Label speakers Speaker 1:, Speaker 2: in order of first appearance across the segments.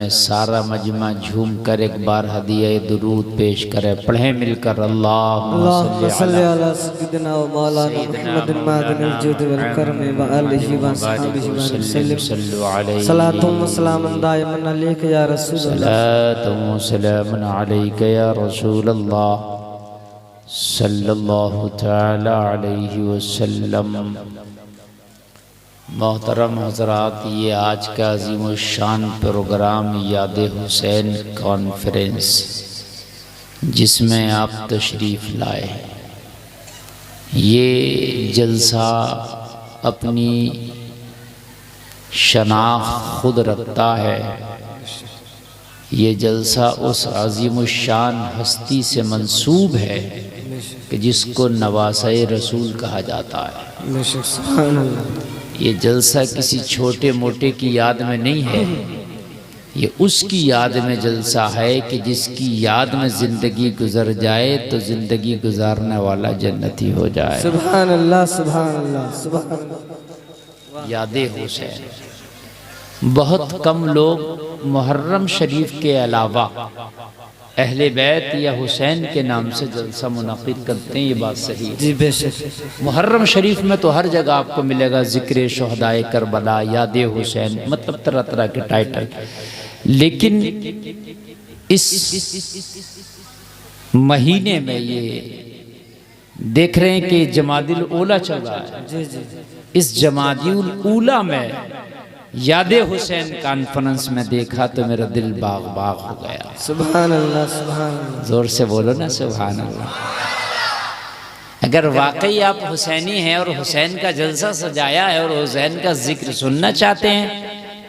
Speaker 1: सारा मजमा झूम कर एक बार हदिया दुरूद पेश करे। पढ़े मिलकर अल्लाहुम्मा सल्ली अला सय्यिदिना व मौलाना मुहम्मदिन मादिनिल जुद वल करम व आलिहि व अस्हाबिहि व सल्लम। सलातु व सलामुन दाइमन अलैका या रसूल अल्लाह। सलातु व सलामुन अलैका या रसूल अल्लाह सल्लल्लाहु तआला अलैहि वसल्लम। मोहतरम हज़रात, ये आज का अज़ीमुश्शान प्रोग्राम याद हुसैन कॉन्फ्रेंस जिसमें आप तशरीफ़ लाए, ये जलसा अपनी शनाख्त खुद रखता है। ये जलसा उस अज़ीमुश्शान हस्ती से मंसूब है कि जिसको नवासे रसूल कहा जाता है। ये जलसा किसी छोटे मोटे की याद में नहीं है, ये उसकी याद में जलसा है कि जिसकी याद में ज़िंदगी गुजर जाए तो ज़िंदगी गुजारने वाला जन्नती हो जाए।
Speaker 2: सुभान अल्लाह, सुभान अल्लाह, सुभान अल्लाह।
Speaker 1: याद हुसैन बहुत कम लोग मुहर्रम शरीफ के अलावा अहले बैत या हुसैन के नाम से जलसा मुनाकिद करते हैं। ये बात सही है
Speaker 2: जी, बेशक।
Speaker 1: मुहर्रम शरीफ में तो हर जगह आपको मिलेगा ज़िक्र शुहदाए करबला, याद हुसैन, मतलब तरह तरह के टाइटल। लेकिन इस महीने में ये देख रहे हैं कि जमादिल ऊला चल रहा है।
Speaker 2: जी जी।
Speaker 1: इस जमादिल ऊला में याद हुसैन कॉन्फ्रेंस में देखा तो मेरा दिल बाग बाग हो गया।
Speaker 2: सुभान अल्लाह, सुभान अल्लाह।
Speaker 1: जोर से बोलो ना सुभान अल्लाह। अगर वाकई आप हुसैनी हैं और हुसैन का जलसा सजाया है और हुसैन का जिक्र सुनना चाहते हैं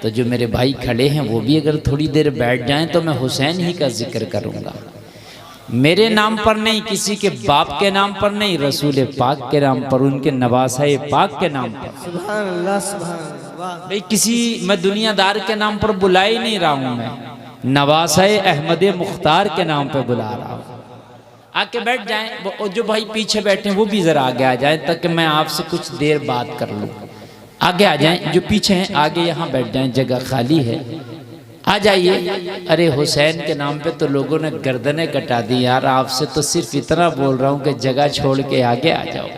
Speaker 1: तो जो मेरे भाई खड़े हैं वो भी अगर थोड़ी देर बैठ जाएं तो मैं हुसैन ही का जिक्र करूंगा। मेरे नाम पर नहीं, किसी के बाप के नाम पर नहीं, रसूल पाक के नाम पर, उनके नवासे पाक के नाम पर।
Speaker 2: सुभान अल्लाह, सुभान अल्लाह।
Speaker 1: भाई किसी मैं दुनियादार के नाम पर बुला ही नहीं रहा हूं, मैं नवासे अहमद मुख्तार के नाम पर बुला रहा हूं। आके बैठ जाएं, जो भाई पीछे बैठे हैं वो भी जरा आगे आ जाएं ताकि मैं आपसे कुछ देर बात कर लूं। आगे आ जाएं, जो पीछे हैं आगे यहाँ बैठ जाएं, जगह खाली है, आ जाइए। अरे हुसैन के नाम पे तो लोगों ने गर्दनें कटा दी यार। आपसे तो सिर्फ इतना बोल रहा हूं कि जगह छोड़ के आगे आ जाओ,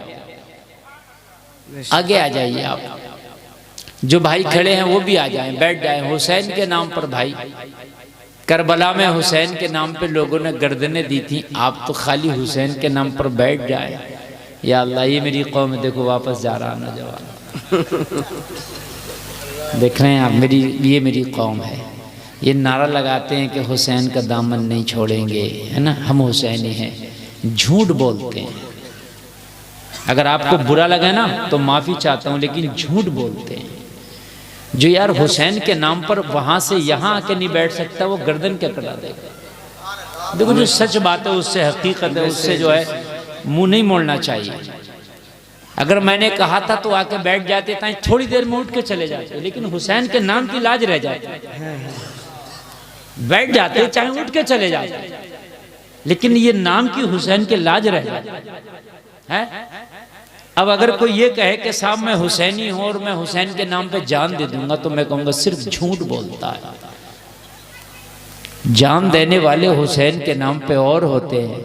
Speaker 1: आगे आ जाइए। आप जो भाई खड़े हैं वो भी आ जाएं, बैठ जाएं। हुसैन के नाम पर भाई, करबला में हुसैन के नाम पे लोगों ने गर्दनें दी थी, आप तो खाली हुसैन के नाम पर बैठ जाए। या अल्लाह, ये मेरी कौम है, देखो वापस जा रहा नौजवान। देख रहे हैं आप, ये मेरी कौम है। ये नारा लगाते हैं कि हुसैन का दामन नहीं छोड़ेंगे, है ना, हम हुसैनी हैं। झूठ बोलते हैं। अगर आपको बुरा लगा ना तो माफ़ी चाहता हूँ, लेकिन झूठ बोलते हैं। जो यार हुसैन के नाम पर वहां से यहाँ आके नहीं बैठ सकता वो गर्दन क्या कटा देगा। देखो, जो सच बात है उससे हकीकत है, उससे जो है मुंह नहीं मोड़ना चाहिए। अगर मैंने कहा था तो आके बैठ जाते थे, थोड़ी देर में उठ के चले जाते, लेकिन हुसैन के नाम की लाज रह जाती। बैठ जाते चाहे उठ के चले जाते, लेकिन ये नाम की हुसैन के लाज रह जाती है। अब अगर कोई ये कहे कि साहब मैं हुसैनी हूं और मैं हुसैन के नाम पे जान दे दूंगा, तो मैं कहूंगा सिर्फ झूठ बोलता है। जान देने वाले हुसैन के नाम पे और होते हैं,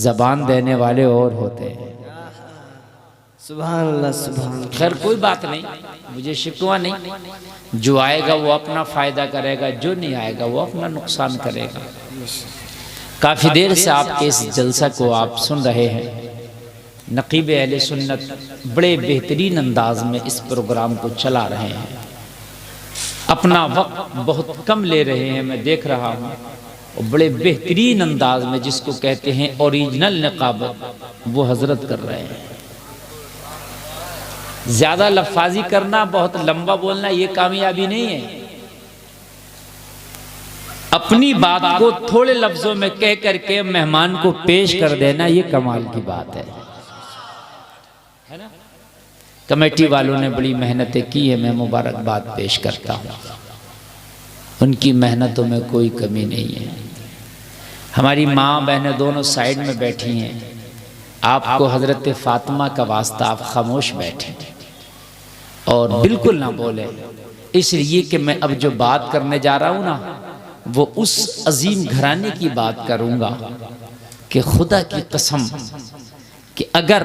Speaker 1: जबान देने वाले और होते हैं।
Speaker 2: सुभान अल्लाह, सुभान।
Speaker 1: खैर कोई बात नहीं, मुझे शिकवा नहीं। जो आएगा वो अपना फायदा करेगा, जो नहीं आएगा वो अपना नुकसान करेगा। काफी देर से आपके इस जलसा को आप सुन रहे हैं। नकीब अहले सुन्नत बड़े बेहतरीन अंदाज में इस प्रोग्राम को चला रहे हैं। अपना वक्त बहुत कम ले रहे हैं, मैं देख रहा हूँ, और बड़े बेहतरीन अंदाज में, जिसको कहते हैं ओरिजिनल नकाबत, वो हजरत कर रहे हैं। ज्यादा लफ्फाजी करना, बहुत लंबा बोलना, ये कामयाबी नहीं है। अपनी बात को थोड़े लफ्जों में कह करके मेहमान को पेश कर देना, ये कमाल की बात है ना। कमेटी वालों ने बड़ी मेहनतें की है, मैं मुबारकबाद पेश करता हूँ। उनकी मेहनतों में कोई कमी नहीं है। हमारी माँ बहनें दोनों साइड में बैठी हैं। आपको हजरत फातिमा का वास्ता, आप खामोश बैठे और बिल्कुल ना बोले। इसलिए कि मैं अब जो बात करने जा रहा हूं ना, वो उस अजीम घराने की बात करूंगा कि खुदा की कसम कि अगर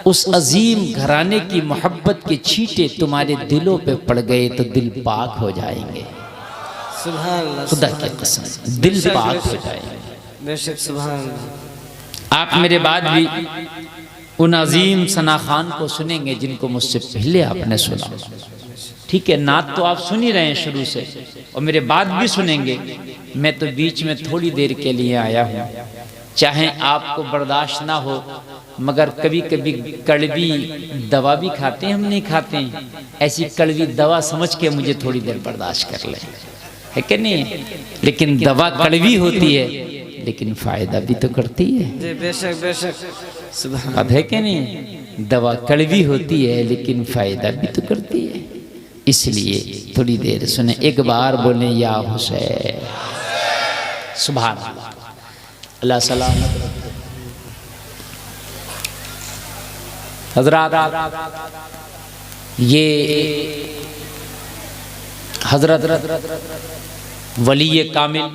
Speaker 1: उस अजीम घराने की मोहब्बत के छींटे तुम्हारे दिलों पे पड़ गए तो दिल पाक हो जाएंगे।
Speaker 2: सुभान अल्लाह,
Speaker 1: खुदा की कसम दिल पाक हो जाएंगे।
Speaker 2: बेशक सुभान अल्लाह।
Speaker 1: आप मेरे बाद भी उन अजीम सना खान को सुनेंगे जिनको मुझसे पहले आपने सुना। ठीक है, नात तो आप सुन ही रहे हैं शुरू से, और मेरे बाद भी सुनेंगे। मैं तो बीच में थोड़ी देर के लिए आया हूँ, चाहे आपको बर्दाश्त ना हो, मगर कभी कभी कड़वी दवा भी खाते हैं, हम नहीं खाते हैं, ऐसी कड़वी दवा समझ के मुझे थोड़ी देर बर्दाश्त कर लें, है कि नहीं? लेकिन दवा कड़वी होती है लेकिन फायदा भी तो करती है।
Speaker 2: बेशक बेशक सुभान,
Speaker 1: बात है कि नहीं? दवा कड़वी होती है लेकिन फायदा भी तो करती है। इसलिए थोड़ी देर सुने, एक बार बोले या हुसैन। सुभान अल्लाह, अल्लाह सलामत रखे। हजरत ये हजरत वली कामिल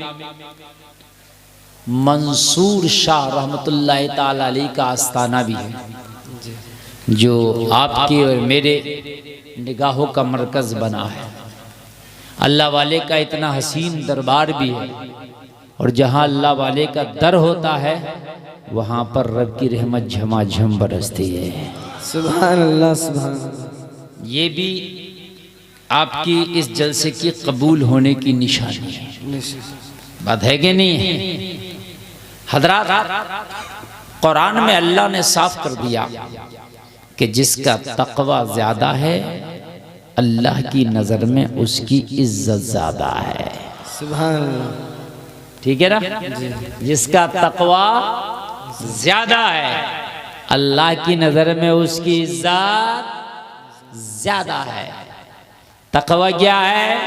Speaker 1: मंसूर शाह रहमतुल्लाह ताला अलैह का आस्थाना भी है, जो आपके और मेरे निगाहों का मरकज बना है। अल्लाह वाले का इतना हसीन दरबार भी है, और जहाँ अल्लाह वाले का दर होता है वहाँ पर रब की रहमत झमाझम बरसती है।
Speaker 2: सुभान अल्लाह सुभान अल्लाह।
Speaker 1: ये भी आपकी इस जलसे की कबूल होने की निशानी है। बात है कि नहीं? हजरात, कुरान में अल्लाह ने साफ कर दिया कि जिसका तकवा ज्यादा है अल्लाह की नजर में उसकी इज्जत ज्यादा है।
Speaker 2: सुभान अल्लाह,
Speaker 1: ठीक है ना? जिसका तकवा ज्यादा है अल्लाह की नजर में उसकी इज्जत ज्यादा है। तकवा क्या है?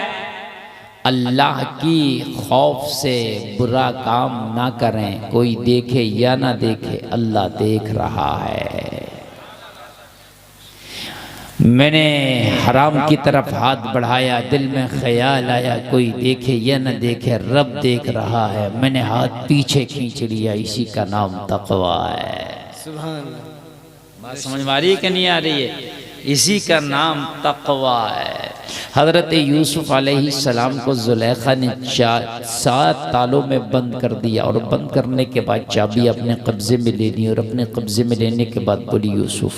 Speaker 1: अल्लाह की खौफ से बुरा काम ना करें, कोई देखे या ना देखे अल्लाह देख रहा है। मैंने हराम की तरफ हाथ बढ़ाया, दिल में ख्याल आया कोई देखे या न देखे रब देख रहा है, मैंने हाथ पीछे खींच लिया, इसी का नाम तकवा है।
Speaker 2: सुभान अल्लाह।
Speaker 1: बात समझ में आ रही है कि नहीं आ रही है? इसी का नाम तकवा है। हज़रत यूसुफ अलैहिस्सलाम को जुलेखा ने 7 तालों में बंद कर दिया, और बंद करने के बाद चाबी अपने कब्जे में ले ली, और अपने कब्जे में लेने के बाद बोली यूसुफ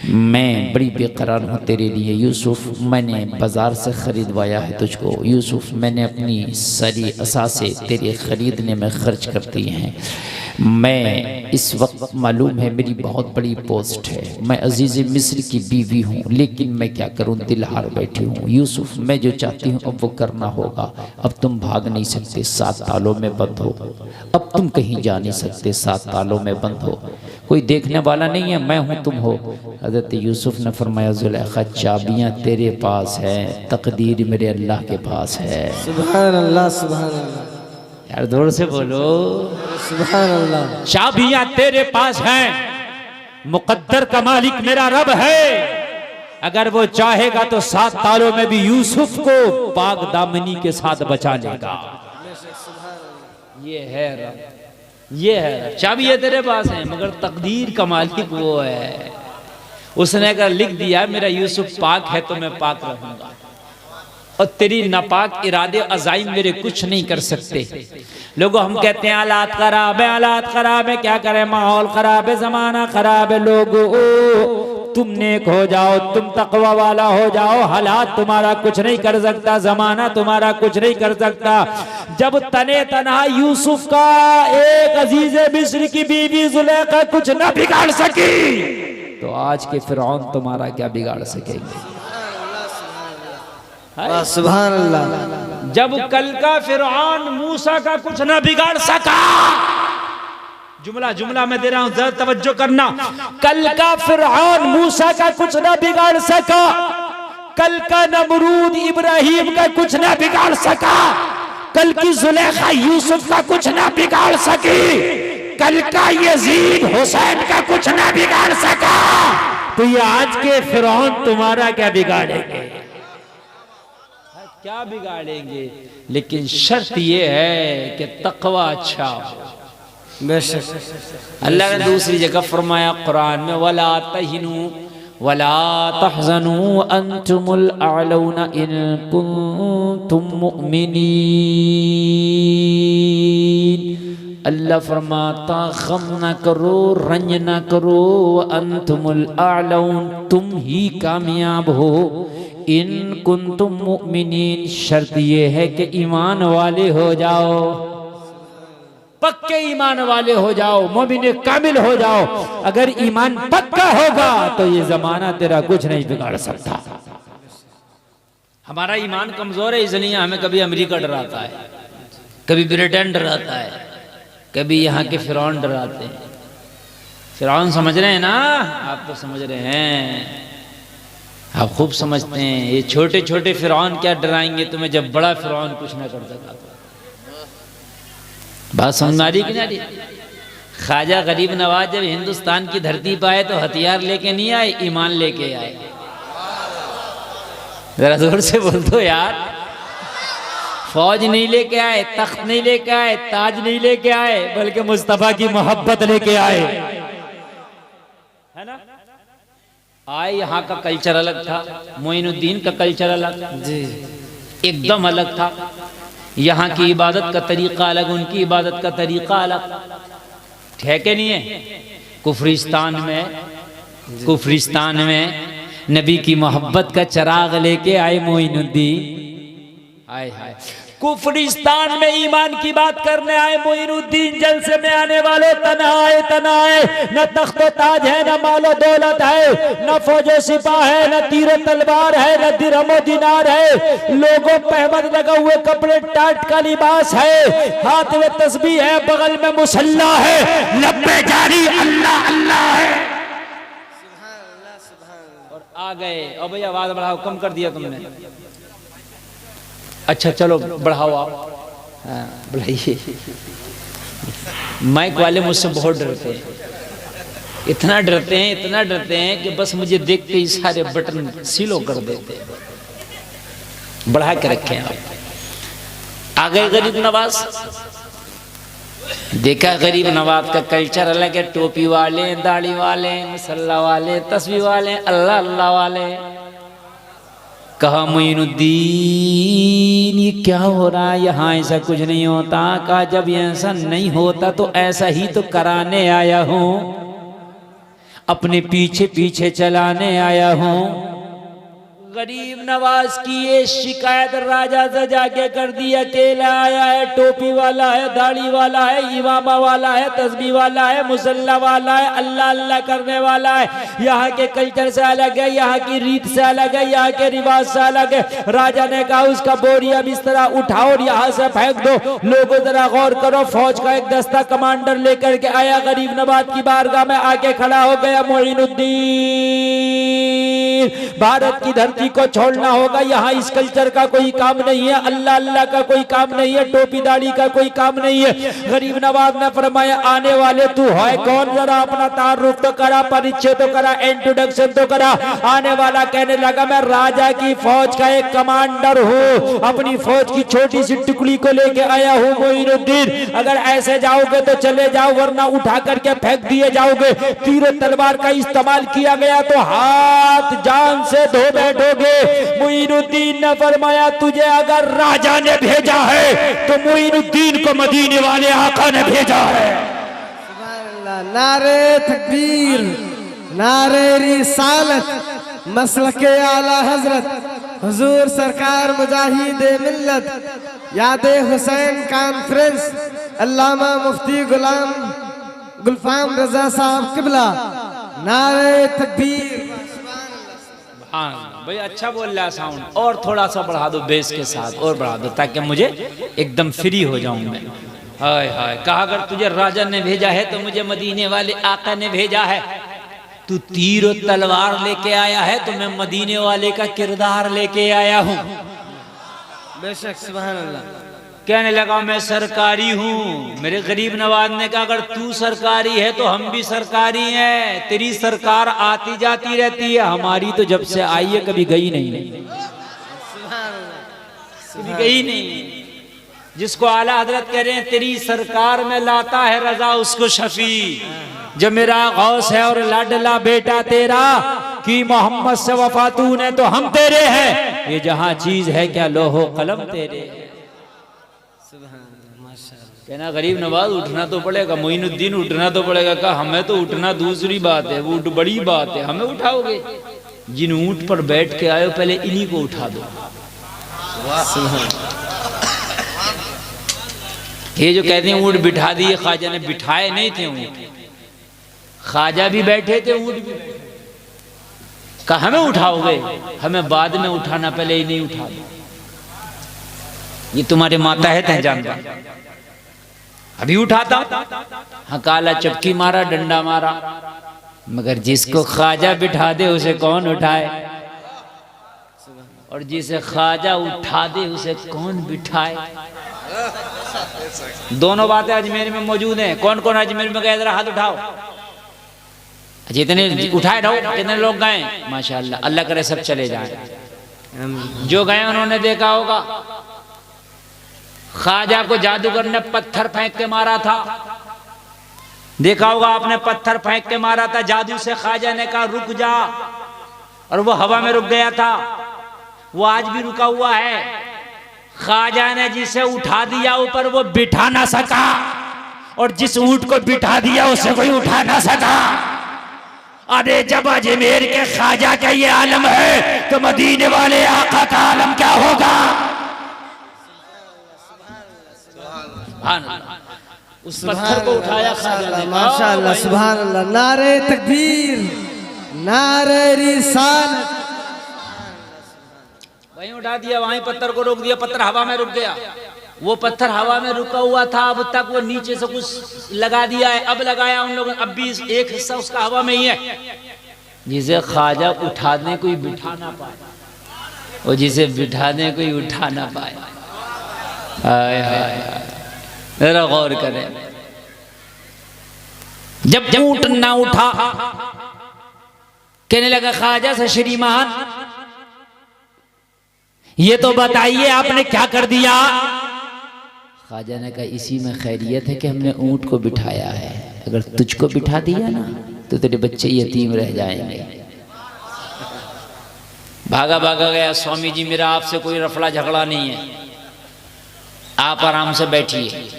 Speaker 1: मैं बड़ी बेकरार हूँ तेरे लिए। यूसुफ मैंने बाज़ार से ख़रीदवाया है तुझको। यूसुफ मैंने अपनी सारी असासे तेरे ख़रीदने में खर्च कर दिए हैं। मैं इस वक्त मालूम है मेरी बहुत बड़ी पोस्ट है, मैं अजीज़ मिस्र की बीवी हूँ, लेकिन मैं क्या करूँ, दिल हार बैठी हूँ। यूसुफ मैं जो चाहती हूँ अब वो करना होगा। अब तुम भाग नहीं सकते, 7 तालों में बंद हो। अब तुम कहीं जा नहीं सकते, 7 तालों में बंद हो, कोई देखने वाला नहीं है, मैं हूँ तुम हो। हज़रत यूसुफ ने फरमाया जुलेखा चाबियाँ तेरे पास हैं, तकदीर मेरे अल्लाह के पास है।
Speaker 2: सुभान अल्लाह सुभान अल्लाह।
Speaker 1: यार जोर से बोलो
Speaker 2: सुभान अल्लाह।
Speaker 1: चाबियां तेरे पास हैं, मुकद्दर का मालिक मेरा रब है। अगर वो चाहेगा तो 7 तालों में भी यूसुफ को पाक दामनी के साथ बचा लेगा। ये है रब, ये है रब। चाबियां तेरे पास हैं मगर तकदीर का मालिक वो है। उसने अगर लिख दिया मेरा यूसुफ पाक है तो मैं पाक रहूंगा, और तेरी नापाक इरादे अजाइम मेरे कुछ नहीं कर सकते। लोगों हम कहते हैं हालात खराब है, हालात खराब है, क्या करें, माहौल खराब है, जमाना खराब है। लोगों तुम नेक हो जाओ, तुम तकवा वाला हो जाओ, हालात तुम्हारा कुछ नहीं कर सकता, जमाना तुम्हारा कुछ नहीं कर सकता। जब तने तनहा यूसुफ का एक अजीज मिस्र की बीवी जुलेखा कुछ न बिगाड़ सकी, तो आज के फिरौन तुम्हारा क्या बिगाड़ सकेंगे?
Speaker 2: सुभान अल्लाह।
Speaker 1: जब कल का फिरौन मूसा का कुछ ना बिगाड़ सका, जुमला मैं दे रहा हूं, जरा तवज्जो करना। कल का फिरौन मूसा का कुछ ना बिगाड़ सका, कल का नमरूद इब्राहिम का कुछ ना बिगाड़ सका, कल की जुलेखा यूसुफ का कुछ ना बिगाड़ सकी, कल का यजीद हुसैन का कुछ ना बिगाड़ सका, तो ये आज के फिरौन तुम्हारा क्या बिगाड़ेंगे? क्या बिगाड़ेंगे, लेकिन शर्त ये है कि तकवा अच्छा हो। अल्लाह ने दूसरी जगह फरमाया कुरान में, वला तहिनू वला तहज़नू अंतुमुल अअलौना इन कुंतुम मुमिनीन। अल्लाह फरमाता गम ना करो, रंज ना करो, अंतुमुल अअलौन, तुम ही कामयाब हो, इन कुंतुम मुमिनीन, शर्त ये है कि ईमान वाले हो जाओ, पक्के ईमान वाले हो जाओ, मोमिन कामिल हो जाओ। अगर ईमान पक्का होगा तो ये जमाना तेरा कुछ नहीं बिगाड़ सकता। हमारा ईमान कमजोर है, इसलिए हमें कभी अमेरिका डराता है, कभी ब्रिटेन डराता है, कभी यहाँ के फिरौन डराते हैं। फिरौन समझ रहे हैं ना, आप तो समझ रहे हैं, आप खूब समझते हैं। ये छोटे छोटे फिरौन क्या डराएंगे तुम्हें, जब बड़ा फिरौन कुछ ना कर सका। बात समझ आ रही कि नहीं? ख्वाजा गरीब नवाज जब हिंदुस्तान की धरती पर आए तो हथियार लेके नहीं आए, ईमान लेके आए। जरा जोर से बोल दो यार। फौज नहीं लेके आए, तख्त नहीं लेके आए, ताज नहीं लेके आए, बल्कि मुस्तफा की मोहब्बत लेके आए, है ना। आए, यहाँ का कल्चर अलग था, मोइनुद्दीन का कल्चर अलग जी, एकदम अलग था। यहाँ की इबादत का तरीका अलग, उनकी इबादत का तरीका अलग, ठेके नहीं है। कुफरिस्तान में नबी की मोहब्बत का चिराग लेके आए मोइनुद्दीन। आए हाय, कुफरिस्तान में ईमान की बात करने आए मोइनुद्दीन। जलसे में आने वाले तनाए, न तख्तो ताज है, न मालो दौलत है, न फौजो सिपाह है, न तीर तलवार है, न दिरहमो दिनार है। लोगों पहमद लगा हुए कपड़े, टाट का लिबास है, हाथ में तस्बीह है, बगल में मुसल्ला है, लब्बे जारी अल्लाह अल्लाह है। और आ गए, और भैया आवाज बढ़ाओ, कम कर दिया तुमने। अच्छा चलो बढ़ाओ आप, बढ़ाइए। माइक वाले मुझसे बहुत डरते हैं, इतना डरते हैं कि बस मुझे देखते ही सारे बटन सीलो कर देते हैं। बढ़ा के रखे हैं आप। आ गए गरीब नवाज। देखा गरीब नवाज का कल्चर अलग है, टोपी वाले, दाढ़ी वाले, मुसल्ला वाले, तस्बीह वाले, अल्लाह अल्लाह वाले। कहा मोइनुद्दीन ये क्या हो रहा है, यहाँ ऐसा कुछ नहीं होता। कहा जब ऐसा नहीं होता तो ऐसा ही तो कराने आया हूँ, अपने पीछे पीछे चलाने आया हूँ। गरीब नवाज की ये शिकायत राजा से जाके कर दी। अकेला आया है, टोपी वाला है, दाढ़ी वाला है, इमामा वाला है, तस्बीह वाला है, मुसल्ला वाला है, अल्लाह अल्लाह करने वाला है। यहाँ के कल्चर से अलग है, यहाँ की रीत से अलग है, यहाँ के रिवाज से अलग है। राजा ने कहा उसका बोरिया बिस्तरा उठाओ और यहाँ से फेंक दो। लोगों जरा गौर करो, फौज का एक दस्ता कमांडर लेकर के आया, गरीब नवाज की बारगाह में आके खड़ा हो गया। मोइनुद्दीन, भारत की धरती को छोड़ना होगा, यहाँ इस कल्चर का कोई काम नहीं है, अल्लाह अल्लाह का कोई काम नहीं है, टोपी दाढ़ी का कोई काम नहीं है। गरीब नवाज ने फरमाया आने वाले तू है कौन, जरा अपना तारुफ तो करा, परिचय तो करा, इंट्रोडक्शन तो करा। आने वाला कहने लगा मैं राजा की फौज का एक कमांडर हूँ, अपनी फौज की छोटी सी टुकड़ी को लेके आया हूँ। मोइनुद्दीन अगर ऐसे जाओगे तो चले जाओ, वरना उठा करके फेंक दिए जाओगे। तीर तलवार का इस्तेमाल किया गया तो हाथ जान से धो बैठोगे। मोइनुद्दीन ने फरमाया तुझे अगर राजा ने भेजा है तो मोइनुद्दीन को मदीने वाले आका ने भेजा है।
Speaker 2: नारे तकबीर, नारे रिसालत, मसलके आला हजरत हुजूर सरकार मुजाहिद मिल्लत यादे हुसैन कॉन्फ्रेंस अल्लामा मुफ्ती गुलाम गुलफाम रजा साहब किबला। नारे तकबीर।
Speaker 1: हाँ भाई अच्छा बोल रहा साउंड, और थोड़ा सा बढ़ा दो बेस के साथ, और बढ़ा दो ताकि मुझे एकदम फ्री हो जाऊं मैं। हाय हाय, कहा अगर तुझे राजा ने भेजा है तो मुझे मदीने वाले आका ने भेजा है। तू तीर और तलवार लेके आया है तो मैं मदीने वाले का किरदार लेके आया हूँ।
Speaker 2: बेशक, सुभान अल्लाह।
Speaker 1: कहने लगा मैं सरकारी हूँ। मेरे गरीब नवाज ने कहा अगर तू सरकारी है तो हम भी सरकारी हैं। तेरी सरकार आती जाती रहती है, हमारी तो जब से आई है कभी गई नहीं। कभी गई नहीं। जिसको आला हजरत कह रहे हैं तेरी सरकार में लाता है रजा उसको शफी, जो मेरा गौस है और लाडला बेटा तेरा कि मोहम्मद से वफा तूने तो हम तेरे हैं, ये जहां चीज है क्या लोहो कलम तेरे है। कहना गरीब नवाज उठना तो पड़ेगा, मोइनुद्दीन उठना तो पड़ेगा। कहा हमें तो उठना दूसरी बात है, वो बड़ी बात है, हमें उठाओगे? जिन ऊंट पर बैठ के आए हो पहले इन्हीं को उठा दो। ये जो कहते हैं ऊंट बिठा दिए, ख्वाजा ने बिठाए नहीं थे ऊंट, ख्वाजा भी बैठे थे, ऊंट भी। कहा हमें उठाओगे? हमें बाद में उठाना, पहले ही नहीं उठा दो। ये तुम्हारे माता है तय जानता, अभी उठाता। हाँ, काला चपकी मारा, डंडा मारा, मगर जिसको ख्वाजा बिठा दे उसे कौन उठाए, और जिसे ख्वाजा उठा दे उसे कौन बिठाए। दोनों बातें अजमेर में मौजूद हैं। कौन कौन अजमेर में गए जरा हाथ उठाओ। जितने उठाए रहो, कितने लोग गए? माशाअल्लाह, अल्लाह करे सब चले जाए। जो गए उन्होंने देखा होगा ख्वाजा को जादूगर ने पत्थर फेंक के मारा था। देखा होगा आपने, पत्थर फेंक के मारा था, जादू से ख्वाजा ने कहा रुक जा, और वो हवा में रुक गया था। वो आज भी रुका हुआ है। ख्वाजा ने जिसे उठा दिया ऊपर वो बिठा ना सका, और जिस ऊंट को बिठा दिया उसे कोई उठा ना सका। अरे जब अजमेर के ख्वाजा का ये आलम है तो मदीने वाले आका का आलम क्या होगा? उस पत्थर को उठाया ख्वाजा ने,
Speaker 2: माशाअल्लाह, सुभान अल्लाह। नारे तकबीर, नारे रिसालत।
Speaker 1: वहीं उठा दिया, वहीं पत्थर को रोक दिया, पत्थर हवा में रुक गया। वो पत्थर हवा में रुका हुआ था, अब तक वो नीचे से कुछ लगा दिया है, अब लगाया उन लोगों ने, अब भी एक हिस्सा उसका हवा में ही है। जिसे ख्वाजा उठाने कोई बिठा ना पाए, और जिसे बिठाने कोई उठा ना पाए। हाय हाय, जरा गौर करें। जब ऊंट ना उठा, कहने लगा ख्वाजा से श्रीमान ये तो बताइए आपने क्या कर दिया? ख्वाजा ने कहा इसी में खैरियत है कि हमने ऊंट को बिठाया है, अगर तुझको बिठा दिया ना तो तेरे बच्चे यतीम रह जाएंगे। भागा भागा गया, स्वामी जी मेरा आपसे कोई रफड़ा झगड़ा नहीं है, आप आराम से बैठिए,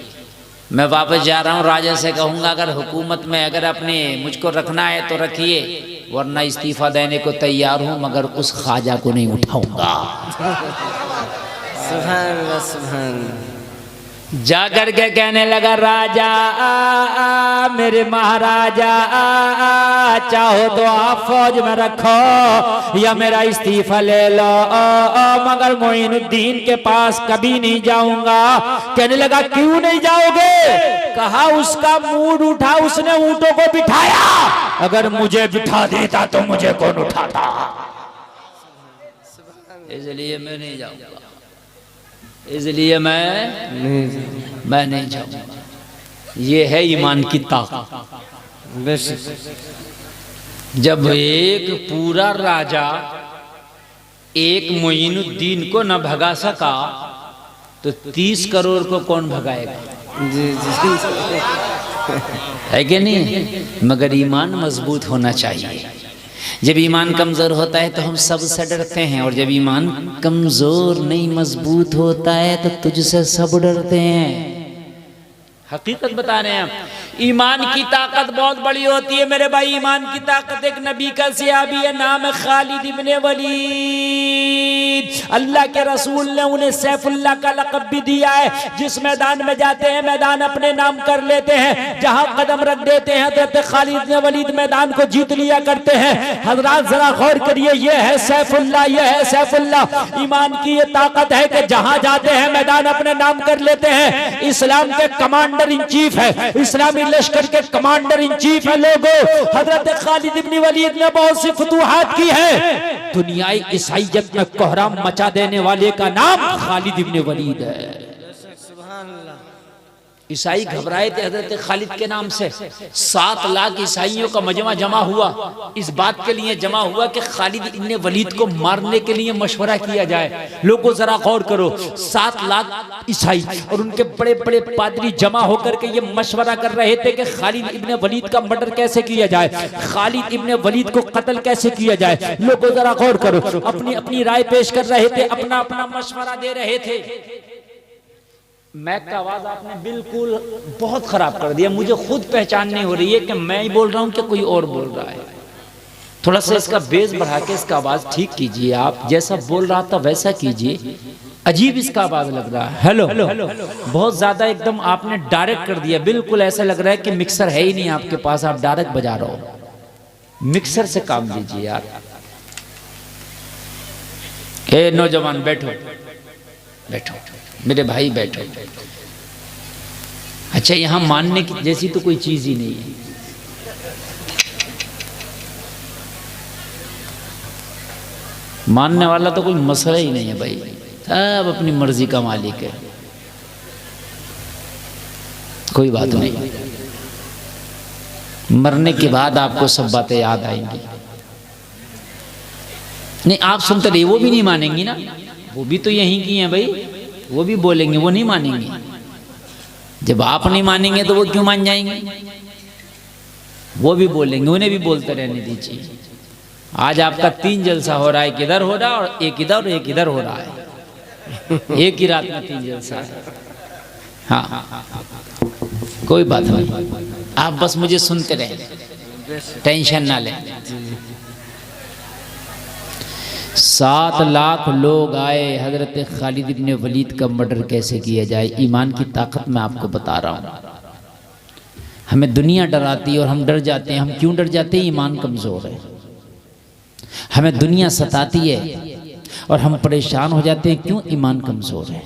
Speaker 1: मैं वापस जा रहा हूँ। राजा से कहूँगा अगर हुकूमत में अगर अपने मुझको रखना है तो रखिए, वरना इस्तीफा देने को तैयार हूँ, मगर उस ख्वाजा को नहीं उठाऊंगा।
Speaker 2: सुभान अल्लाह, सुभान अल्लाह।
Speaker 1: जाकर के कहने लगा राजा मेरे महाराजा, चाहो तो आप फौज में रखो या मेरा इस्तीफा ले लो, मगर मोइनुद्दीन के पास कभी नहीं जाऊंगा। कहने लगा क्यों नहीं जाओगे? कहा उसका मूड उठा, उसने ऊंटों को बिठाया, अगर मुझे बिठा देता तो मुझे कौन उठाता, इसलिए मैं नहीं जाऊंगा, इसलिए मैं नहीं जाऊंगा। ये है ईमान की ताकत। जब एक पूरा राजा एक मोइनुद्दीन को न भगा सका तो 30 करोड़ को कौन भगाएगा?
Speaker 2: जी जी,
Speaker 1: है कि नहीं? मगर ईमान मजबूत होना चाहिए। जब ईमान कमजोर होता है तो हम सबसे डरते हैं, और जब ईमान कमजोर नहीं मजबूत होता है तो तुझसे सब डरते हैं। हकीकत बता रहे हैं हम। ईमान की ताकत बहुत बड़ी होती है मेरे भाई। ईमान की ताकत, एक नबी का सहाबी है, नाम है खालिद इब्ने वलीद। अल्लाह के रसूल ने उन्हें सैफुल्लाह का लक़ब भी दिया है। जिस मैदान में जाते हैं मैदान अपने नाम कर लेते हैं, जहां कदम रख देते हैं तो खालिद इब्ने वलीद मैदान को जीत लिया करते हैं। हजरात जरा गौर करिए, ये है सैफुल्लाह, ये है सैफुल्लाह। ईमान की ये ताकत है कि जहां जाते हैं मैदान अपने नाम कर लेते हैं। इस्लाम के कमांडर इन चीफ है, इस्लामी लश्कर के कमांडर इन चीफ है लोगों। हजरत खालिद इब्ने वलीद ने बहुत सी फतूहात की है। दुनियाई ईसाइयत में कोहराम मचा देने वाले का नाम खालिद इब्ने वलीद है। ईसाई घबराए थे हजरत खालिद के नाम से। 7 लाख ईसाइयों का मजमा जमा हुआ, इस बात के लिए जमा हुआ कि खालिद इब्ने वलीद को मारने के लिए मशवरा किया जाए। लोगों जरा गौर करो, 7 लाख ईसाई और उनके बड़े बड़े पादरी जमा होकर के ये मशवरा कर रहे थे कि खालिद इब्ने वलीद का मर्डर कैसे किया जाए, खालिद इब्ने वलीद को कत्ल कैसे किया जाए। लोगों जरा गौर करो, अपनी अपनी राय पेश कर रहे थे, अपना अपना मशवरा दे रहे थे। मैक का आवाज आपने बिल्कुल बहुत खराब कर दिया, मुझे खुद पहचान नहीं हो रही है कि मैं ही बोल रहा हूं कि कोई और बोल रहा है। थोड़ा सा इसका बेस बढ़ा के इसका आवाज ठीक कीजिए, आप जैसा बोल रहा था वैसा कीजिए, अजीब इसका आवाज लग रहा है। हेलो, बहुत ज्यादा एकदम आपने डायरेक्ट कर दिया, बिल्कुल ऐसा लग रहा है कि मिक्सर है ही नहीं आपके पास, आप डायरेक्ट बजा रहे हो। मिक्सर से काम लीजिए यार। हे नौजवान बैठो बैठो, मेरे भाई बैठो। अच्छा, यहां मानने की जैसी तो कोई चीज ही नहीं है। मानने वाला तो कोई मसला ही नहीं है भाई, सब अपनी मर्जी का मालिक है, कोई बात नहीं। मरने के बाद आपको सब बातें याद आएंगी। नहीं, आप सुनते रहिए, वो भी नहीं मानेंगी ना, वो भी तो यहीं की हैं भाई, वो भी बोलेंगे, वो नहीं मानेंगे। जब आप नहीं मानेंगे तो वो क्यों मान जाएंगे? वो भी बोलेंगे, उन्हें भी बोलते रहने दीजिए। आज आपका 3 जलसा हो रहा है, किधर हो रहा है और एक इधर और एक इधर हो रहा है, एक ही रात में 3 जलसा है। हाँ, कोई बात नहीं, आप बस मुझे सुनते रहें, टेंशन ना लें। 7 लाख लोग आए, हजरत खालिद इब्ने वलीद का मर्डर कैसे किया जाए। ईमान की ताकत मैं आपको बता रहा हूँ। हमें दुनिया डराती है और हम डर जाते हैं। हम क्यों डर जाते हैं? ईमान कमज़ोर है। हमें दुनिया सताती है और हम परेशान हो जाते हैं, क्यों? ईमान कमज़ोर है।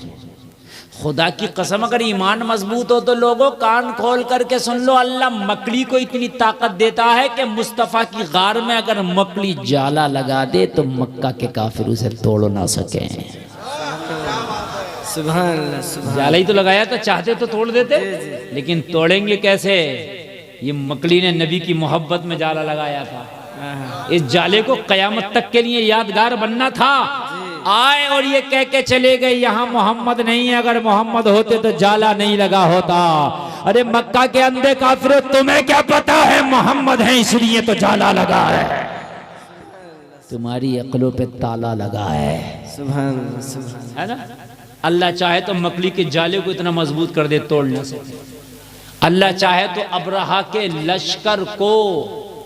Speaker 1: खुदा की कसम, अगर ईमान मजबूत हो तो लोगों कान खोल करके सुन लो, अल्लाह मकड़ी को इतनी ताकत देता है कि मुस्तफ़ा की गार में अगर मकड़ी जाला लगा दे तो मक्का के काफिर उसे तोड़ ना सके।
Speaker 2: सुभान अल्लाह, सुभान।
Speaker 1: जाला ही तो लगाया था, चाहते तो तोड़ देते, लेकिन तोड़ेंगे कैसे? ये मकड़ी ने नबी की मोहब्बत में जाला लगाया था। इस जाले को कयामत तक के लिए यादगार बनना था। आए और ये कह के चले गए, यहाँ मोहम्मद नहीं है, अगर मोहम्मद होते तो जाला नहीं लगा होता। अरे मक्का के अंधे काफिरों, तुम्हें क्या पता है मोहम्मद है इसलिए तो जाला लगा है, तुम्हारी अक्लों पे ताला लगा है।
Speaker 2: सुभान सुभान,
Speaker 1: है ना? अल्लाह चाहे तो मकड़ी के जाले को इतना मजबूत कर दे तोड़ने से। अल्लाह चाहे तो अबरहा के लश्कर को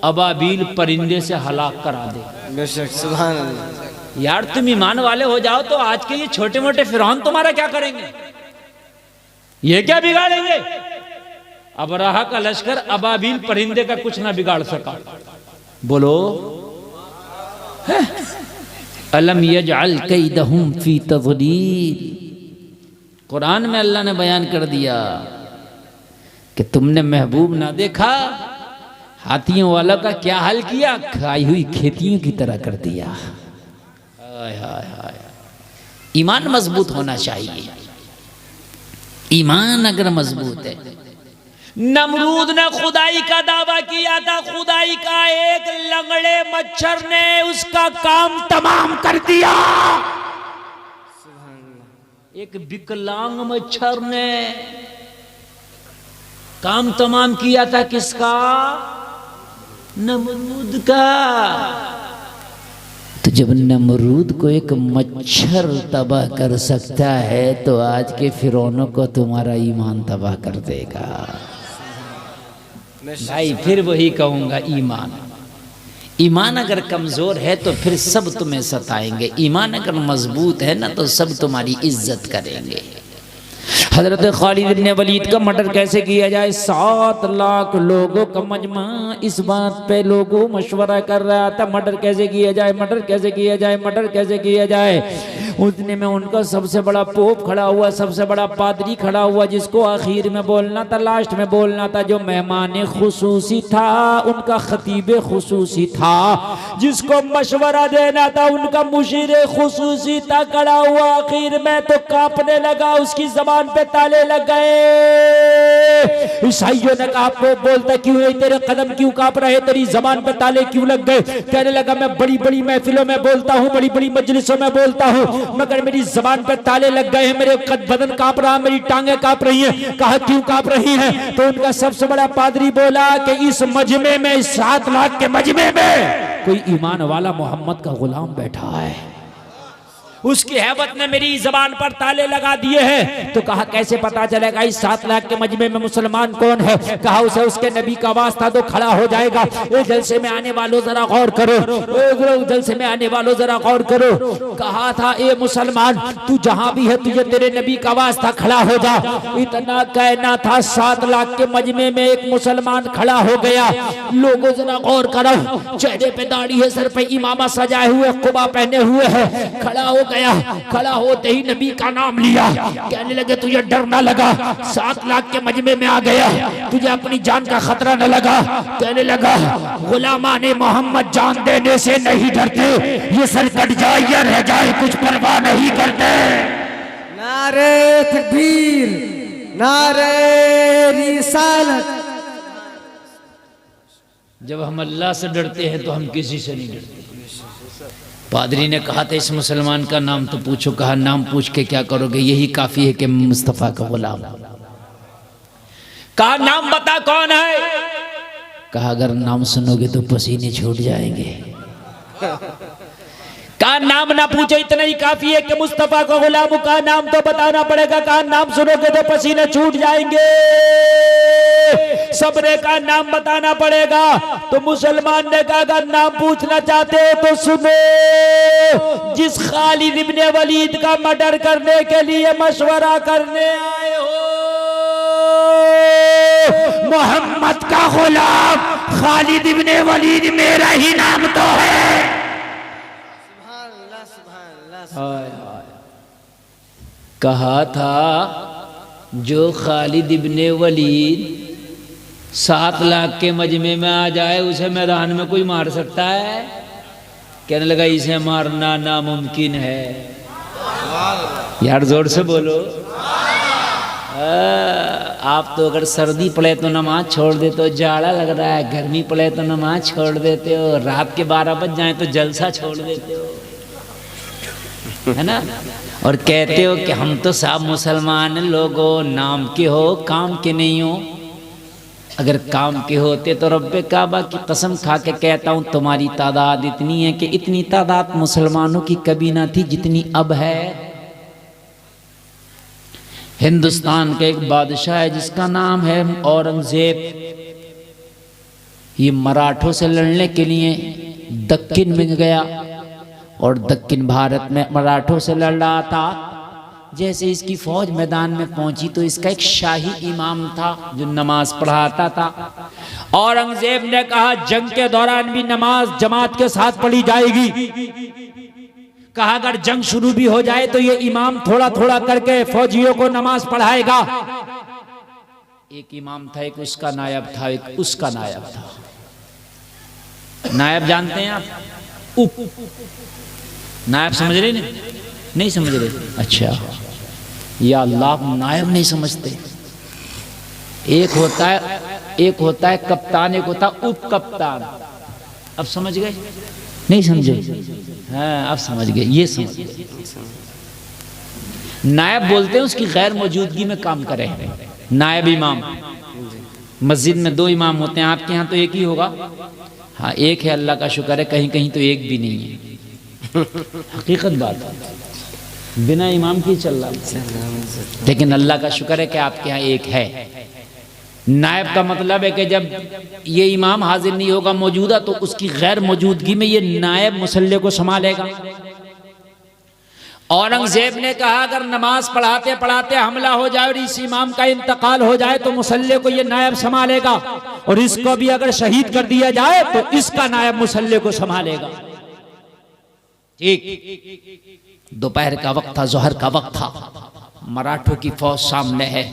Speaker 1: अबाबील परिंदे से हलाक करा दे।
Speaker 2: बेशक, सुभान अल्लाह।
Speaker 1: यार तुम ईमान वाले हो जाओ तो आज के ये छोटे मोटे फिरौन तुम्हारा क्या करेंगे? ये क्या बिगाड़ेंगे? अबरहा का लश्कर अबाबील परिंदे का कुछ ना बिगाड़ सका। बोलो, अलम यजअल कैदहुम फी तज़लील। कुरान में अल्लाह ने बयान कर दिया कि तुमने महबूब ना देखा, हाथियों वाला का क्या हाल किया, खाई हुई खेतियों की तरह कर दिया। हाय हाय हाय। ईमान मजबूत होना चाहिए। ईमान अगर मजबूत है, नमरूद ने खुदाई का दावा किया था, खुदाई का एक लंगड़े मच्छर ने उसका काम तमाम कर दिया। एक विकलांग मच्छर ने काम तमाम किया था, किसका? नमरूद का। तो जब नमरूद को एक मच्छर तबाह कर सकता है तो आज के फिरौनों को तुम्हारा ईमान तबाह कर देगा। भाई फिर वही कहूंगा, ईमान। ईमान अगर कमजोर है तो फिर सब तुम्हें सताएंगे, ईमान अगर मजबूत है ना तो सब तुम्हारी इज्जत करेंगे। हजरत खालिद इब्ने वलीद का मर्डर कैसे किया जाए? 7 लाख लोगों का मजमा इस बात पे लोगों मशवरा कर रहा था, मर्डर कैसे किया जाए, मर्डर कैसे किया जाए, मर्डर कैसे किया जाए। उतने में उनका सबसे बड़ा पोप खड़ा हुआ, सबसे बड़ा पादरी खड़ा हुआ, जिसको आखिर में बोलना था, लास्ट में बोलना था, जो मेहमान खुसूसी था, उनका खतीब खुसूसी था, जिसको मशवरा देना था, उनका मुशीर खुसूसी था, खड़ा हुआ। आखिर में तो कांपने लगा, उसकी जबान पे ताले लग गए। ईसाइयों ने कहा, आपको बोलता क्यों है, तेरे कदम क्यों कांप रहे, तेरी जबान पे ताले क्यों लग गए? कहने लगा, मैं बड़ी बड़ी महफिलों में बोलता हूँ, बड़ी बड़ी मजलिसों में बोलता हूँ, मगर मेरी जबान पे ताले लग गए हैं, मेरे बदन कांप रहा, मेरी टांगे कांप रही हैं। कहा, क्यों कांप रही हैं? तो उनका सबसे बड़ा पादरी बोला कि इस मजमे में, 7 लाख के मजमे में कोई ईमान वाला मोहम्मद का गुलाम बैठा है, उसकी हैबत ने मेरी जबान पर ताले लगा दिए हैं। तो कहा, कैसे पता चलेगा इस 7 लाख के मजमे में मुसलमान कौन है? कहा, उसे उसके नबी का वास्ता तो खड़ा हो जाएगा। ए जलसे में आने वालों जरा गौर करो, जलसे में आने वालों जरा गौर करो। कहा था, ए मुसलमान, तू जहां भी है, तुझे तेरे नबी का वास्ता खड़ा हो जा। इतना कहना था, 7 लाख के मजमे में एक मुसलमान खड़ा हो गया। लोगों जरा गौर करो, चेहरे पे दाढ़ी है, सर पे इमामा सजाए हुए, कुबा पहने हुए है, खड़ा हो गया। खड़ा होते ही नबी का नाम लिया। कहने लगे, तुझे डर ना लगा? 7 लाख के मजमे में आ गया, तुझे अपनी जान का खतरा न लगा? कहने लगा, गुलामाने मोहम्मद जान देने से नहीं डरते, ये सर कट जाए या रह जाए कुछ परवाह नहीं करते।
Speaker 2: नारे तकबीर, नारे रिसालत।
Speaker 1: जब हम अल्लाह से डरते हैं तो हम किसी से नहीं डरते। पादरी ने कहा था, इस मुसलमान का नाम तो पूछो। कहा, नाम पूछ के क्या करोगे, यही काफी है कि मुस्तफा का गुलाम। कहा, नाम बता कौन है? कहा, अगर नाम सुनोगे तो पसीने छूट जाएंगे। कहा, नाम ना पूछो, इतना ही काफी है कि मुस्तफा का गुलाम का नाम तो बताना पड़ेगा। कहा, नाम सुनोगे तो पसीने छूट जाएंगे। सबने का नाम बताना पड़ेगा। तो मुसलमान ने कहा, अगर नाम पूछना चाहते हो तो सुनो, जिस खालिद इब्ने वलीद का मर्डर करने के लिए मशवरा करने आए हो, मोहम्मद का गुलाम खालिद इब्ने वलीद मेरा ही नाम तो है। कहा था, जो खालिद इब्ने वलीद 7 लाख के मजमे में आ जाए, उसे मैदान में कोई मार सकता है? कहने लगा, इसे मारना नामुमकिन है। यार जोर से बोलो। आप तो अगर सर्दी पड़े तो नमाज छोड़ देते हो, जाड़ा लग रहा है गर्मी पड़े तो नमाज छोड़ देते हो, रात के 12 बज जाए तो जलसा छोड़ देते हो, है ना? और कहते हो कि हम तो सब मुसलमान लोगों, नाम के हो काम के नहीं हो। अगर काम के होते तो रब्बे काबा की कसम खा के कहता हूँ, तुम्हारी तादाद इतनी है कि इतनी तादाद मुसलमानों की कभी ना थी जितनी अब है। हिंदुस्तान का एक बादशाह है जिसका नाम है औरंगजेब। ये मराठों से लड़ने के लिए दक्कन में गया और दक्कन भारत में मराठों से लड़ रहा था। जैसे इसकी फौज मैदान में पहुंची तो इसका एक शाही इमाम था जो नमाज पढ़ाता था। औरंगजेब ने कहा, जंग के दौरान भी नमाज जमात के साथ पढ़ी जाएगी। कहा, अगर जंग शुरू भी हो जाए तो ये इमाम थोड़ा थोड़ा करके फौजियों को नमाज पढ़ाएगा। एक इमाम था, एक उसका नायब था, एक उसका नायब था। नायब जानते हैं आप? नायब समझ रहे? नहीं समझ रहे? अच्छा, या अल्लाह, नायब नहीं समझते। एक होता है कप्तान, एक होता है उप कप्तान। अब समझ गए? नहीं समझे? हाँ, अब समझ गए। ये समझ गए। नायब बोलते हैं उसकी गैर मौजूदगी में काम करे। नायब इमाम, मस्जिद में 2 इमाम होते हैं, आपके यहाँ तो एक ही होगा। हाँ, एक है, अल्लाह का शुक्र है, कहीं कहीं तो एक भी नहीं है। हकीकत बात है, बिना इमाम की चल रहा, लेकिन अल्लाह का शुक्र है कि आपके यहाँ एक है। नायब का मतलब है कि जब ये इमाम हाजिर नहीं होगा मौजूदा, तो उसकी गैर मौजूदगी में ये नायब मुसल्ले को संभालेगा। औरंगजेब ने कहा, अगर नमाज पढ़ाते पढ़ाते हमला हो जाए और इस इमाम का इंतकाल हो जाए तो मुसल्ले को ये नायब संभालेगा, और इसको भी अगर शहीद कर दिया जाए तो इसका नायब मुसल्ले को संभालेगा। ठीक। दोपहर का वक्त था, जोहर का वक्त था। मराठों की फौज सामने है,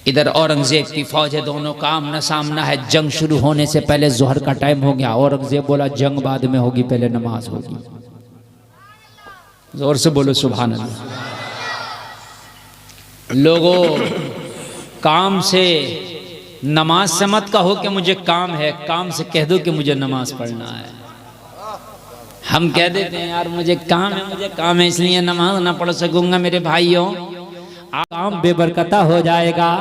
Speaker 1: इधर औरंगजेब की फौज है, दोनों का आमना सामना है। जंग शुरू होने से पहले जोहर का टाइम हो गया। औरंगजेब बोला जंग बाद में होगी, पहले नमाज होगी। जोर से बोलो सुभान अल्लाह। लोगों, काम से नमाज से मत कहो कि मुझे काम है, काम से कह दो कि मुझे नमाज पढ़ना है। हम कह देते हैं यार मुझे काम है इसलिए नमाज ना पढ़ सकूंगा। मेरे भाइयों, काम बेबरकता हो जाएगा।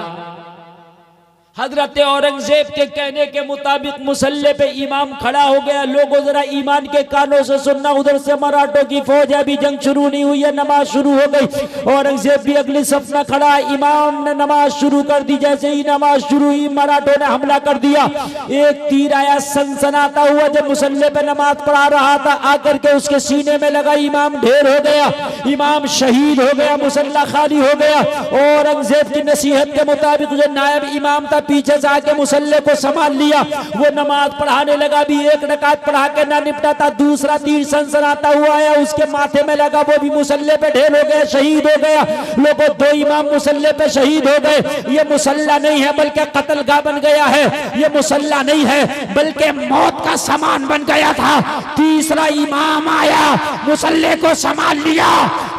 Speaker 1: हजरत औरंगजेब के कहने के मुताबिक मुसल्ले पे इमाम खड़ा हो गया। लोगों जरा ईमान के कानों से सुनना, उधर से मराठों की फौज है, अभी जंग शुरू नहीं हुई है, नमाज शुरू हो गई। औरंगजेब भी अगली सफ में खड़ा है। इमाम ने नमाज शुरू कर दी। जैसे ही नमाज शुरू हुई मराठों ने हमला कर दिया। एक तीर आया सनसनाता हुआ, जब मुसल्ले पे नमाज पढ़ा रहा था आकर के उसके सीने में लगा। इमाम ढेर हो गया, इमाम शहीद हो गया, मुसल्ला खाली हो गया। औरंगजेब की नसीहत के मुताबिक जो नायब इमाम था पीछे से आके मुसल्ले को संभाल लिया। वो नमाज पढ़ाने लगा, भी एक रकात पढ़ा के ना निपटा था, दूसरा तीर सनसनाता हुआ आया, उसके माथे में लगा, वो भी मुसल्ले पे ढेर हो गया, शहीद हो गया। लोगों, दो इमाम मुसल्ले पे शहीद हो गए। ये मुसल्ला नहीं है बल्कि कत्लगाह बन गया है। ये मुसल्ला नहीं है बल्कि मौत का सामान बन गया था। तीसरा इमाम आया, मुसल्ले को संभाल लिया।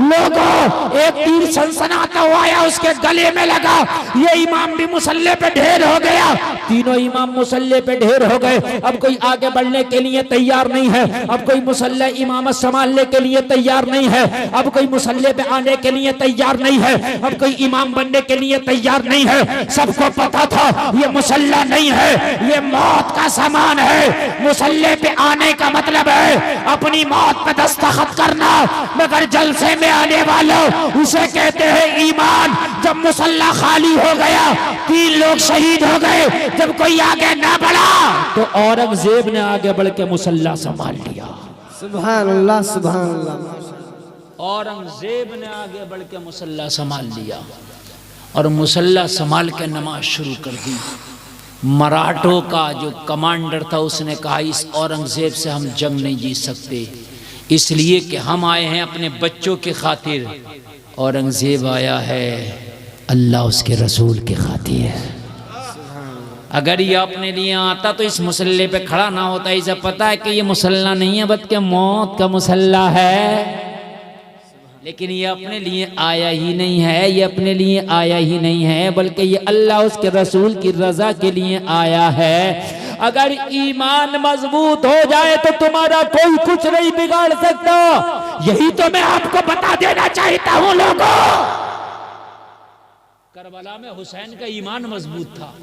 Speaker 1: लोगों, एक तीर सनसनाता हुआ आया, उसके गले में लगा। ये इमाम भी मुसल्ले पे ढेर हो गया। तीनों इमाम मुसल्ले पे ढेर हो गए। अब कोई आगे बढ़ने के लिए तैयार नहीं है। अब कोई मुसल्ले इमामत संभालने के लिए तैयार नहीं है। अब कोई मुसल्ले पे आने के लिए तैयार नहीं है। अब कोई इमाम बनने के लिए तैयार नहीं है। सबको पता था ये मुसल्ला नहीं है, ये मौत का सामान है। मुसल्ले पे आने का मतलब है अपनी मौत पे दस्तखत करना। मगर जलसे में आने वालों, उसे कहते हैं ईमान। जब मुसल्ला खाली हो गया, 3 लोग शहीद हो गए। जब कोई आगे ना बढ़ा तो औरंगजेब ने आगे बढ़ के मुसल्ला संभाल लिया।
Speaker 2: सुभान अल्लाह, सुभान अल्लाह।
Speaker 1: औरंगजेब ने आगे बढ़ के मुसल्ला संभाल लिया और मुसल्ला संभाल के नमाज शुरू कर दी। मराठों का जो कमांडर था उसने कहा इस औरंगजेब से हम जंग नहीं जीत सकते, इसलिए कि हम आए हैं अपने बच्चों की खातिर। औरंगजेब आया है अल्लाह उसके रसूल की खातिर। अगर ये अपने लिए आता तो इस मुसल्ले पे खड़ा ना होता। इसे पता है कि ये मुसल्ला नहीं है बल्कि मौत का मुसल्ला है। लेकिन ये अपने लिए आया ही नहीं है, ये अपने लिए आया ही नहीं है बल्कि ये अल्लाह उसके रसूल की रजा के लिए आया है। अगर ईमान मजबूत हो जाए तो तुम्हारा कोई कुछ नहीं बिगाड़ सकता। यही तो मैं आपको बता देना चाहता हूँ लोगों। करबला में हुसैन का ईमान मजबूत था।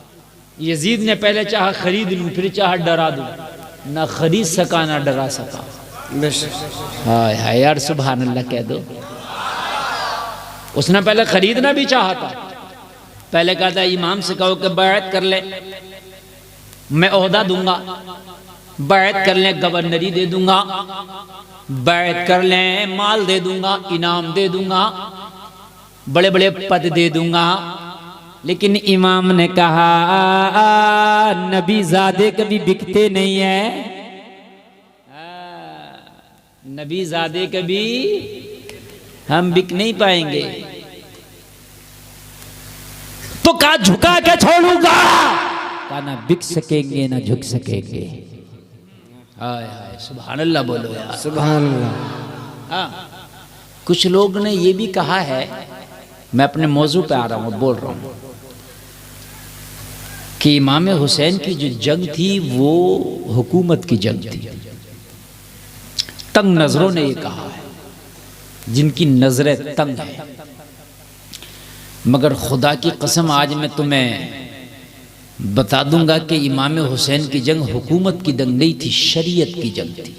Speaker 1: यजीद ने पहले चाहा खरीद लूं, फिर चाहा डरा दूं, ना खरीद सका ना डरा सका। हाय हाय यार, सुभान अल्लाह कह दो। उसने पहले खरीदना भी चाहा था। पहले कहा था इमाम से कहो कि बैत कर ले, मैं ओहदा दूंगा। बैत कर ले, गवर्नरी दे दूंगा। बैत कर ले, माल दे दूंगा, इनाम दे दूंगा, बड़े बड़े पद दे दूंगा। लेकिन इमाम ने कहा नबी ज़ादे कभी बिकते नहीं है। नबी ज़ादे कभी हम बिक नहीं पाएंगे। तो कहा झुका के छोड़ूंगा, कहा ना बिक सकेंगे ना झुक सकेंगे। हाय हाय, सुभान अल्लाह बोलो यार,
Speaker 2: सुभान अल्लाह।
Speaker 1: हाँ, कुछ लोग ने ये भी कहा है, मैं अपने मौजू पे आ रहा हूँ, बोल रहा हूँ कि इमाम हुसैन की जो जंग थी वो हुकूमत की जंग थी। तंग नजरों ने ये कहा है, जिनकी नजरें तंग है। मगर खुदा की कसम आज मैं तुम्हें बता दूंगा कि इमाम हुसैन की जंग हुकूमत की जंग नहीं थी, शरीयत की जंग थी।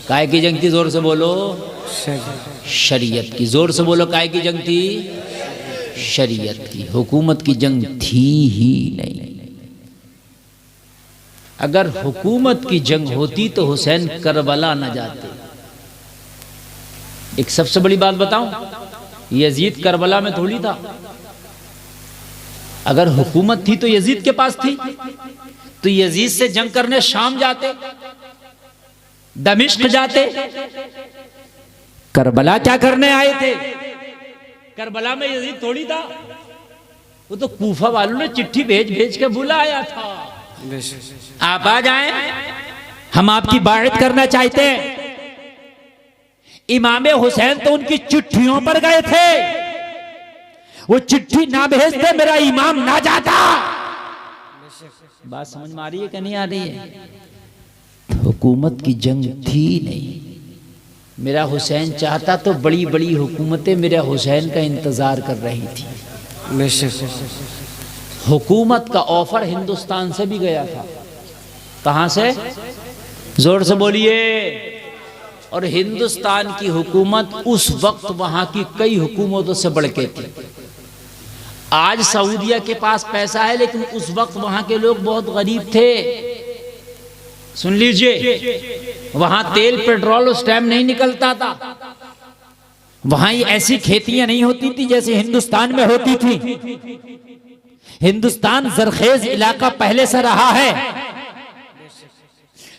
Speaker 1: काय की जंग थी? जोर से बोलो। शरीयत की। जोर से बोलो। काय की जंग थी? शरीयत की। हुकूमत की जंग थी ही नहीं। अगर हुकूमत की जंग होती तो हुसैन करबला न जाते। एक सबसे बड़ी बात बताऊं, यजीद करबला में थोड़ी था। अगर हुकूमत थी तो यजीद के पास थी, तो यजीद से जंग करने शाम जाते, दमिश्क जाते, करबला क्या करने आए थे? करबला में यजीद थोड़ी था, वो तो कूफा वालों ने चिट्ठी भेज भेज के बुलाया था, आप आ जाएं, हम आपकी बात करना चाहते हैं। इमाम हुसैन तो उनकी चिट्ठियों पर गए थे, वो चिट्ठी ना भेजते मेरा इमाम ना जाता। बात समझ में आ रही है कि नहीं आ रही है? हुकूमत की जंग थी नहीं, मेरा हुसैन चाहता तो बड़ी बड़ी हुकूमतें मेरा हुसैन का इंतजार कर रही थी। हुकूमत का ऑफर हिंदुस्तान से भी गया था। कहां से? जोर से बोलिए। और हिंदुस्तान की हुकूमत उस वक्त वहां की कई हुकूमतों से बढ़ के थी। आज सऊदिया के पास पैसा है, लेकिन उस वक्त वहां के लोग बहुत गरीब थे। सुन लीजिए, वहां तेल पेट्रोल उस टाइम नहीं निकलता था, वहां ऐसी खेतियां नहीं होती थी जैसे हिंदुस्तान में होती थी। हिंदुस्तान जरखेज इलाका पहले से रहा है।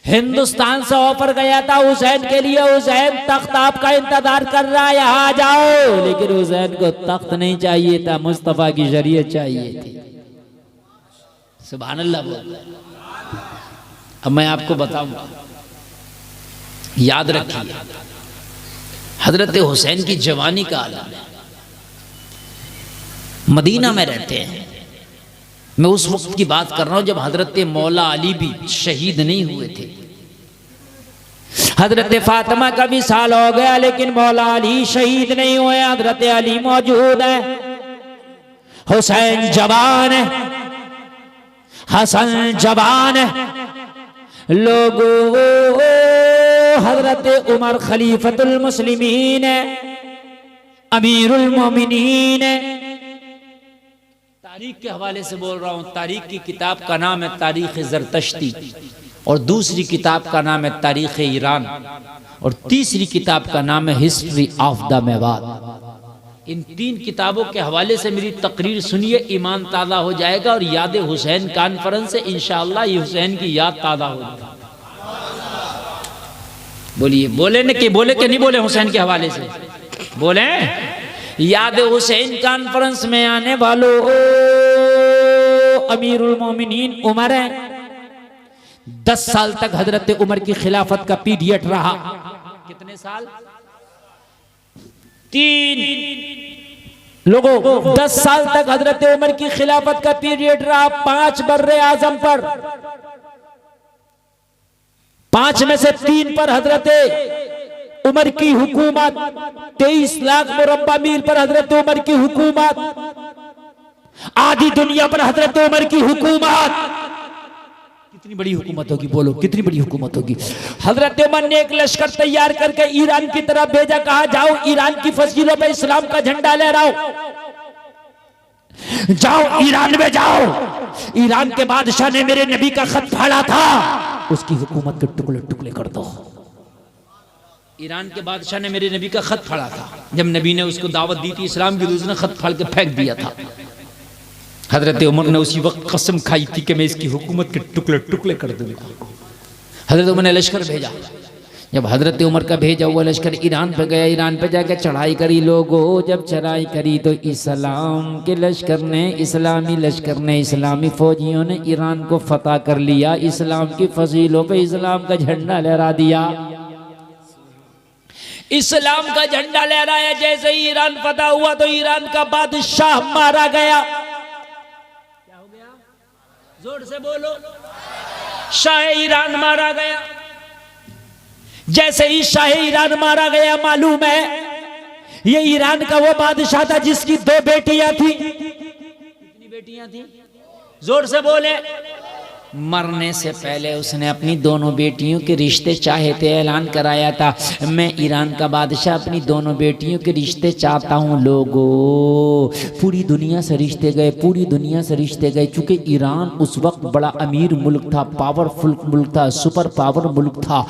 Speaker 1: हिंदुस्तान से ऑफर गया था हुसैन के लिए, हुसैन तख्त आपका इंतजार कर रहा है, यहां आ जाओ। लेकिन हुसैन को तख्त नहीं चाहिए था, मुस्तफा की शरीयत चाहिए थी। सुभान अल्लाह बोल। अब मैं आपको बताऊंगा, याद रखिए, हजरत हुसैन की जवानी का आलम है। मदीना में रहते हैं, मैं उस वक्त की बात कर रहा हूं जब हजरत मौला अली भी शहीद नहीं हुए थे। हजरत फातिमा का भी साल हो गया, लेकिन मौला अली शहीद नहीं हुए। हजरत अली मौजूद है, हुसैन जवान है, हसन जवान है। लोगों, हजरत उमर खलीफतुल मुस्लिमीन है, अमीरुल मोमिनीन है। तारीख के हवाले से बोल रहा हूं। तारीख की किताब का नाम है तारीख ज़रतश्ती, और दूसरी किताब का नाम है तारीख ईरान, और तीसरी किताब का नाम है हिस्ट्री ऑफ द मेवात। इन तीन किताबों के हवाले से मेरी तकरीर सुनिए, ईमान ताज़ा हो जाएगा। और याद हुसैन कॉन्फ्रेंस से इंशाअल्लाह ये हुसैन की याद ताज़ा हो जाएगी। बोलिए, बोले न कि बोले कि नहीं बोले? हुसैन के हवाले से बोले। याद हुसैन कॉन्फ्रेंस में आने वालों, अमीरुल मोमिनीन उमर है। 10 साल तक हजरत उमर की खिलाफत का पीरियड रहा। कितने साल? 3 लोगों, 10 साल तक हजरत उमर की खिलाफत का पीरियड रहा। 5 बर्रे आजम पर, 5 में से 3 पर हजरत उमर की हुकूमत, 23 लाख मुरब्बा मील पर हजरत उमर की हुकूमत, आधी दुनिया पर हजरत उमर की हुकूमत। कितनी बड़ी हुकूमत होगी? बोलो, कितनी बड़ी हुकूमत होगी? हजरत उमर ने एक लश्कर तैयार करके ईरान की तरफ भेजा। कहा, जाओ ईरान की फसीलों पे इस्लाम का झंडा लहराओ, जाओ ईरान में जाओ। ईरान के बादशाह ने मेरे नबी का खत फाड़ा था, उसकी हुकूमत के टुकड़े टुकड़े कर दो। ईरान के बादशाह ने मेरे नबी का खत फाड़ा था। जब नबी ने उसको दावत दी थी इस्लाम की, उसने खत फाड़ के फेंक दिया था। हजरत उमर ने उसी वक्त कसम खाई थी कि मैं इसकी हुकूमत के टुकड़े टुकड़े कर दूंगा। हजरत उमर ने लश्कर भेजा। जब हजरत उमर का भेजा हुआ लश्कर ईरान पे गया, ईरान पे जाकर चढ़ाई करी। लोगों, जब चढ़ाई करी तो इस्लाम के लश्कर ने, इस्लामी लश्कर ने, इस्लामी फौजियों ने ईरान को फतह कर लिया। इस्लाम की फसीलों पे इस्लाम का झंडा लहरा दिया। इस्लाम का झंडा लहराया। जैसे ही ईरान फतह हुआ तो ईरान का बादशाह मारा गया। क्या हो गया? जोर से बोलो। शाह ईरान मारा गया। जैसे ही शाह ईरान मारा गया, मालूम है ये ईरान का वो बादशाह था जिसकी 2 बेटियां थी। कितनी बेटियां थी? जोर से बोले। मरने से पहले उसने अपनी दोनों बेटियों के रिश्ते चाहे थे, ऐलान कराया था, मैं ईरान का बादशाह अपनी दोनों बेटियों के रिश्ते चाहता हूँ। लोगों, पूरी दुनिया से रिश्ते गए, पूरी दुनिया से रिश्ते गए। चूंकि ईरान उस वक्त बड़ा अमीर मुल्क था, पावरफुल मुल्क था, सुपर पावर मुल्क था।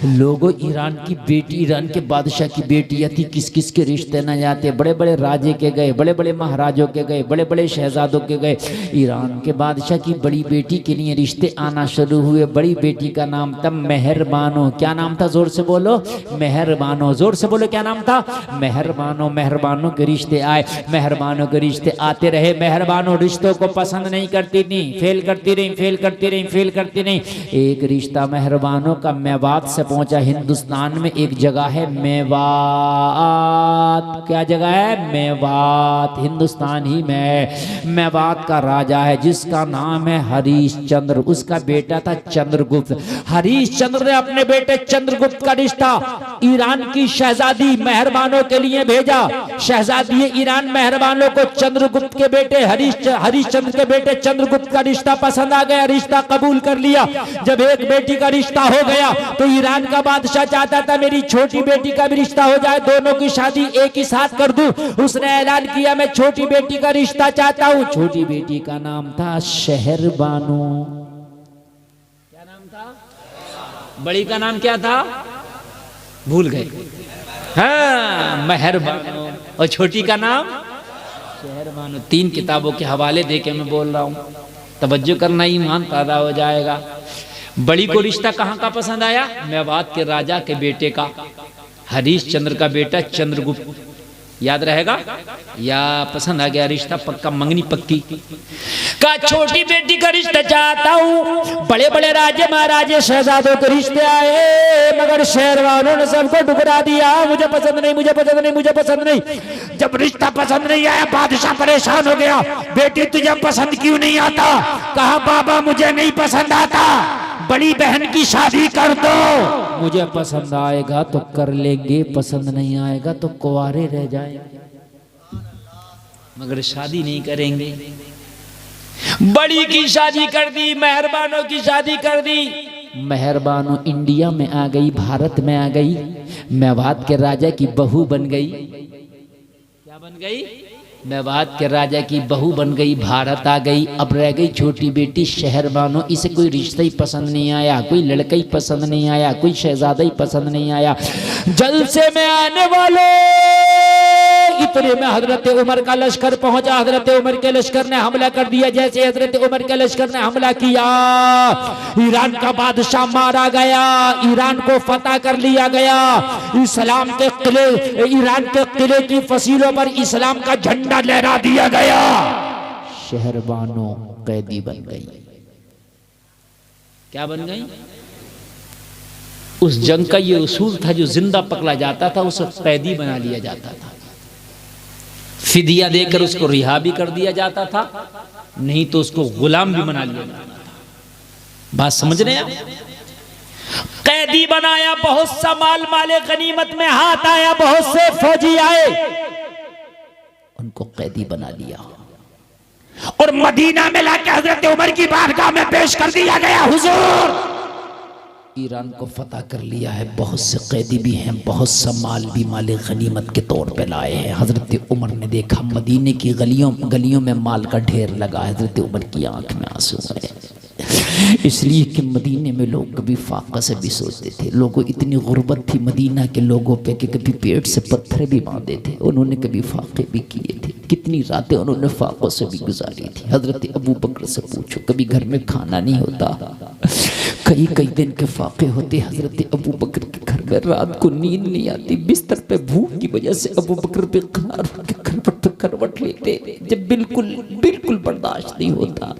Speaker 1: लोगों, ईरान की बेटी, ईरान के बादशाह की बेटियाँ थी, किस किस के रिश्ते न जाते। बड़े बड़े राजे के गए, बड़े बड़े महाराजों के गए, बड़े बड़े शहजादों के गए। ईरान के बादशाह की बड़ी बेटी के लिए रिश्ते रिश्ते आना शुरू हुए। बड़ी बेटी का नाम था मेहरबानो। क्या नाम था? जोर से बोलो, मेहरबानो। जोर से बोलो, क्या नाम था? मेहरबानो। मेहरबानो के रिश्ते आए, मेहरबानो के रिश्ते आते रहे। मेहरबानो रिश्तों को पसंद नहीं करती थी, फेल करती रही, फेल करती रही, फेल करती नहीं। एक रिश्ता मेहरबानो का मेवात से पहुंचा। हिंदुस्तान में एक जगह है मेवात। क्या जगह है? मेवात। हिंदुस्तान ही में मेवात का राजा है जिसका नाम है हरिश्चंद्र। उसका बेटा था चंद्रगुप्त। हरिश्चंद्र ने अपने बेटे चंद्रगुप्त का रिश्ता ईरान की शहजादी मेहरबानो के लिए भेजा। शहजादी ईरान मेहरबानो को चंद्रगुप्त के बेटे हरिश्चंद्र के बेटे चंद्रगुप्त का रिश्ता पसंद आ गया, रिश्ता कबूल कर लिया। जब एक बेटी का रिश्ता हो गया तो ईरान का बादशाह चाहता था मेरी छोटी बेटी का भी रिश्ता हो जाए, दोनों की शादी एक ही साथ कर दूं। उसने ऐलान किया मैं छोटी बेटी का रिश्ता चाहता हूं। छोटी बेटी का नाम था शहरबानो। क्या नाम था? बड़ी का नाम क्या था? भूल गए। हाँ, मेहरबानो। और छोटी का नाम शहरबानो। 3 किताबों के हवाले देके मैं बोल रहा हूं, तवज्जो करना, ईमान पैदा हो जाएगा। बड़ी को रिश्ता कहाँ का पसंद आया? मेवात के राजा के बेटे का, हरिश्चंद्र का बेटा चंद्रगुप्त। याद रहेगा? या पसंद आ गया रिश्ता, पक्का मंगनी पक्की। का छोटी बेटी का रिश्ता चाहता हूँ। बड़े बड़े राजे महाराजे शहजादों के रिश्ते आए मगर शहरवानों ने सबको ठुकरा दिया। मुझे पसंद नहीं, मुझे पसंद नहीं, मुझे पसंद नहीं। जब रिश्ता पसंद नहीं आया बादशाह परेशान हो गया। बेटी तुझे पसंद क्यों नहीं आता? कहा बाबा मुझे नहीं पसंद आता, बड़ी बहन की शादी कर दो। मुझे पसंद आएगा तो कर लेंगे, पसंद नहीं आएगा तो कुंवारे रह जाएंगे, मगर शादी नहीं करेंगे। बड़ी की शादी कर दी, मेहरबानों की शादी कर दी। मेहरबानों इंडिया में आ गई, भारत में आ गई, मेवात के राजा की बहू बन गई। क्या बन गई? मेवात के राजा की बहू बन गई, भारत आ गई। अब रह गई छोटी बेटी शहरबानो। इसे कोई रिश्ता ही पसंद नहीं आया, कोई लड़का ही पसंद नहीं आया, कोई शहजादा ही पसंद नहीं आया। जलसे में आने वाले इतने में हजरत उमर का लश्कर पहुंचा। हजरत उमर के लश्कर ने हमला कर दिया। जैसे हजरत उमर के लश्कर ने हमला किया, ईरान का बादशाह मारा गया, ईरान को फतह कर लिया गया। इस्लाम के किले, ईरान के किले की फसीलों पर इस्लाम का झंडा लहरा दिया गया। शहरबानो कैदी बन गई। क्या बन गई? उस जंग का ये उसूल था, जो जिंदा पकड़ा जाता था उसे कैदी बना लिया जाता था। फिदिया देकर उसको रिहा भी कर दिया जाता था, नहीं तो उसको गुलाम भी बना लिया जाता था। बात समझ रहे हैं? कैदी बनाया, बहुत सा माल माले गनीमत में हाथ आया, बहुत से फौजी आए, उनको कैदी बना लिया और मदीना में लाके हजरत उमर की बारगाह में पेश कर दिया गया। हुजूर, ईरान को फतह कर लिया है, बहुत से कैदी भी हैं, बहुत सा माल भी माले गनीमत के तौर पे लाए हैं। हजरत उमर ने देखा मदीने की गलियों में माल का ढेर लगा। हजरत उमर की आंख में आंसू आए, इसलिए कि मदीने में लोग कभी फाका से भी सोचते थे। लोगों इतनी गुर्बत थी मदीना के लोगों पे कि कभी पेट से पत्थर भी बांधे थे, उन्होंने कभी फाके भी किए थे। कितनी रातें उन्होंने फाकों से भी गुजारी थी। हजरत अबू बकर से पूछो, कभी घर में खाना नहीं होता, कई कई दिन के फाके होते। हजरत अबू बकर के घर में रात को नींद नहीं आती, बिस्तर पे भूख की वजह से अबू बकर बेकरार होकर करवट पे करवट लेते। जब बिल्कुल बिल्कुल बर्दाश्त नहीं होता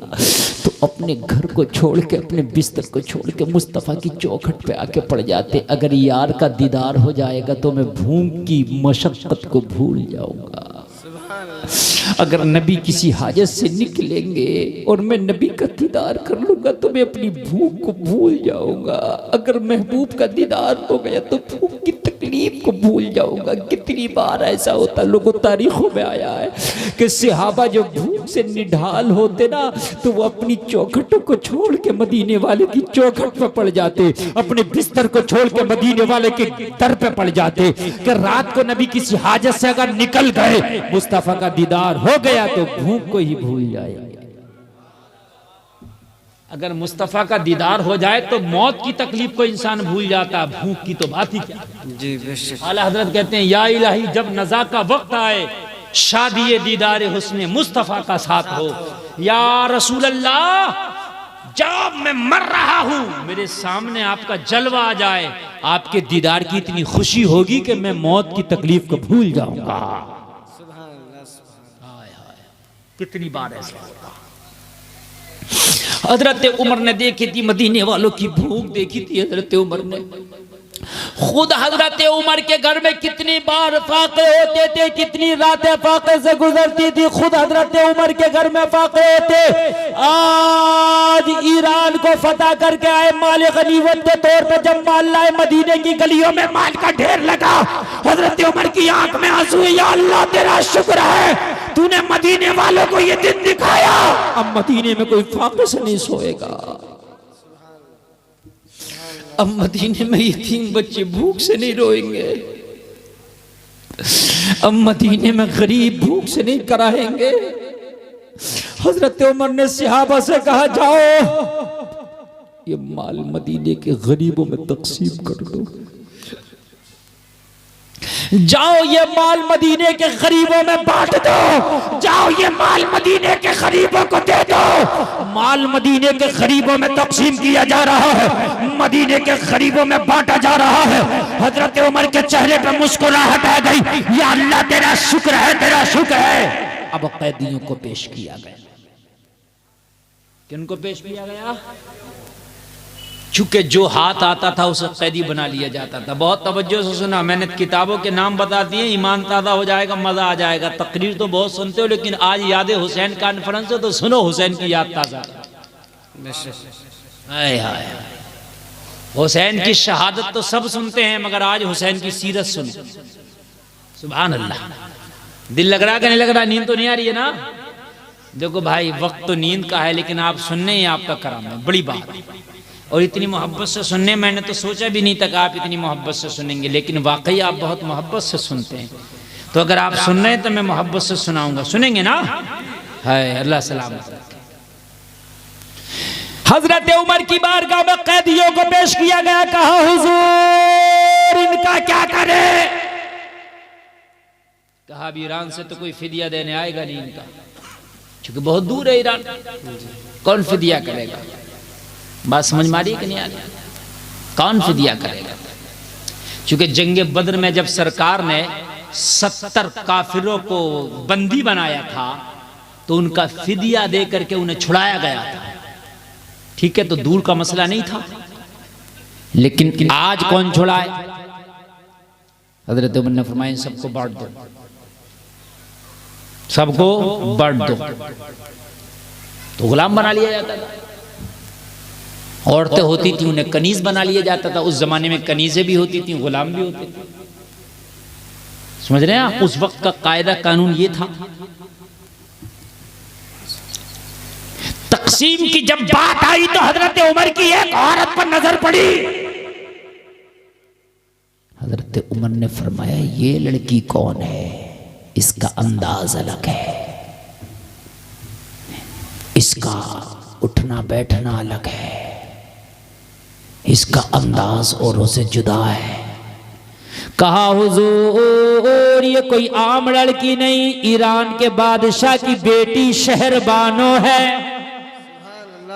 Speaker 1: तो अपने घर को छोड़ के, अपने बिस्तर को छोड़ के मुस्तफ़ा की चौखट पे आके पड़ जाते। अगर यार का दीदार हो जाएगा तो मैं भूख की मशक्कत को भूल जाऊंगा। अगर नबी किसी हाजत से निकलेंगे और मैं नबी का दीदार कर लूंगा तो मैं अपनी भूख को भूल जाऊंगा। अगर महबूब का दीदार हो गया तो भूख की तकलीफ को भूल जाऊंगा। कितनी बार ऐसा होता, लोगों तारीखों में आया है कि सहाबा जो भूख से निढाल होते ना तो वो अपनी चौखटों को छोड़ के मदीने वाले की चौखट पे पड़ जाते, अपने बिस्तर को छोड़ के मदीने वाले के दर पे पड़ जाते। कि रात को नबी किसी हाजत से अगर निकल गए, मुस्तफा का दीदार हो गया तो भूख को ही भूल जाएंगे। अगर मुस्तफा का दीदार हो जाए तो मौत की तकलीफ को इंसान भूल जाता, भूख की तो बात ही क्या। जी बेशक। आला हजरत कहते हैं, या इलाही जब नज़ा का वक्त आए, शादी दीदार हुस्ने मुस्तफा का साथ हो। या रसूल अल्लाह जब मैं मर रहा हूं मेरे सामने आपका जलवा आ जाए, आपके दीदार की इतनी खुशी होगी कि मैं मौत की तकलीफ को भूल जाऊंगा। कितनी बार ऐसा होता। हजरत उमर ने देखी थी मदीने वालों की भूख, देखी थी हजरत उमर ने। खुद हजरत उमर के घर में कितनी बार फाके होते थे, कितनी रातें फाके से गुजरती थी। खुद हजरत उमर के घर में फाके होते। आज ईरान को फतह करके आए, माल गनीमत के तौर पे जब माल लाए, मदीने की गलियों में माल का ढेर लगा। हजरत उमर की आंख में आंसू, या अल्लाह तेरा शुक्र है तूने मदीने वालों को ये दिन दिखाया, अब मदीने में कोई फाके से नहीं सोएगा। अब मदीने में यतीम बच्चे भूख से नहीं रोएंगे, अब मदीने में गरीब भूख से नहीं कराएंगे। हजरत उमर ने सहाबा से कहा, जाओ ये माल मदीने के गरीबों में तकसीम कर दो, जाओ ये माल मदीने के गरीबों में बांट दो, जाओ ये माल मदीने के गरीबों को दे दो। माल मदीने के गरीबों में तकसीम किया जा रहा है, मदीने के गरीबों में बांटा जा रहा है। हजरत उमर के चेहरे पर मुस्कुराहट आ गई, या अल्लाह तेरा शुक्र है, तेरा शुक्र है। अब कैदियों को पेश किया गया। किनको पेश किया गया? चूंकि जो हाथ आता था उसे कैदी बना लिया जाता था। बहुत तवज्जो से सुना, मैंने किताबों के नाम बता दिए, ईमान ताज़ा हो जाएगा, मजा आ जाएगा। तकरीर तो बहुत सुनते हो, लेकिन आज याद हुसैन कॉन्फ्रेंस है तो सुनो हुसैन की याद ताज़ा। हुसैन की शहादत तो सब सुनते हैं, मगर आज हुसैन की सीरत सुनो। सुभान अल्लाह। दिल लग रहा कि नहीं लग रहा? नींद तो नहीं आ रही है ना? देखो भाई, वक्त तो नींद का है, लेकिन आप सुनने ही आपका करम है, बड़ी बात। और इतनी मोहब्बत से सुनने, मैंने तो सोचा भी नहीं था कि आप इतनी मोहब्बत से सुनेंगे, लेकिन वाकई आप बहुत मोहब्बत से सुनते हैं। तो अगर आप सुन रहे हैं तो मैं मोहब्बत से सुनाऊंगा, सुनेंगे ना? है, अल्लाह सलामत रखे। हजरत उमर की बारगाह में कैदियों को पेश किया गया, कहा हुजूर इनका क्या करे? कहा अब ईरान से तो कोई फिदिया देने आएगा नहीं इनका, क्योंकि बहुत दूर है ईरान, कौन फिदिया करेगा? बात समझ मारी कि नहीं आ रही? कौन फिदिया करेगा? क्योंकि जंगे बद्र में जब सरकार ने 70 काफिरों को बंदी बनाया था तो उनका फिदिया दे करके उन्हें छुड़ाया गया था। ठीक है, तो दूर का मसला नहीं था, लेकिन आज कौन छुड़ाए? हजरत उमर ने फरमाया सबको बांट दो, सबको बांट दो। तो गुलाम बना लिया जाता था। औरतें होती थी उन्हें कनीज बना लिया जाता था। उस जमाने में कनीजें भी होती थी, गुलाम भी होते थे। समझ रहे हैं आप? उस वक्त का कायदा कानून ये था। तकसीम की जब बात आई तो हजरत उमर की एक औरत पर नजर पड़ी। हजरत उमर ने फरमाया ये लड़की कौन है? इसका अंदाज अलग है, इसका उठना बैठना अलग है, इसका अंदाज औरों से जुदा है। कहा हुजूर ये कोई आम लड़की नहीं, ईरान के बादशाह की बेटी शहरबानो है।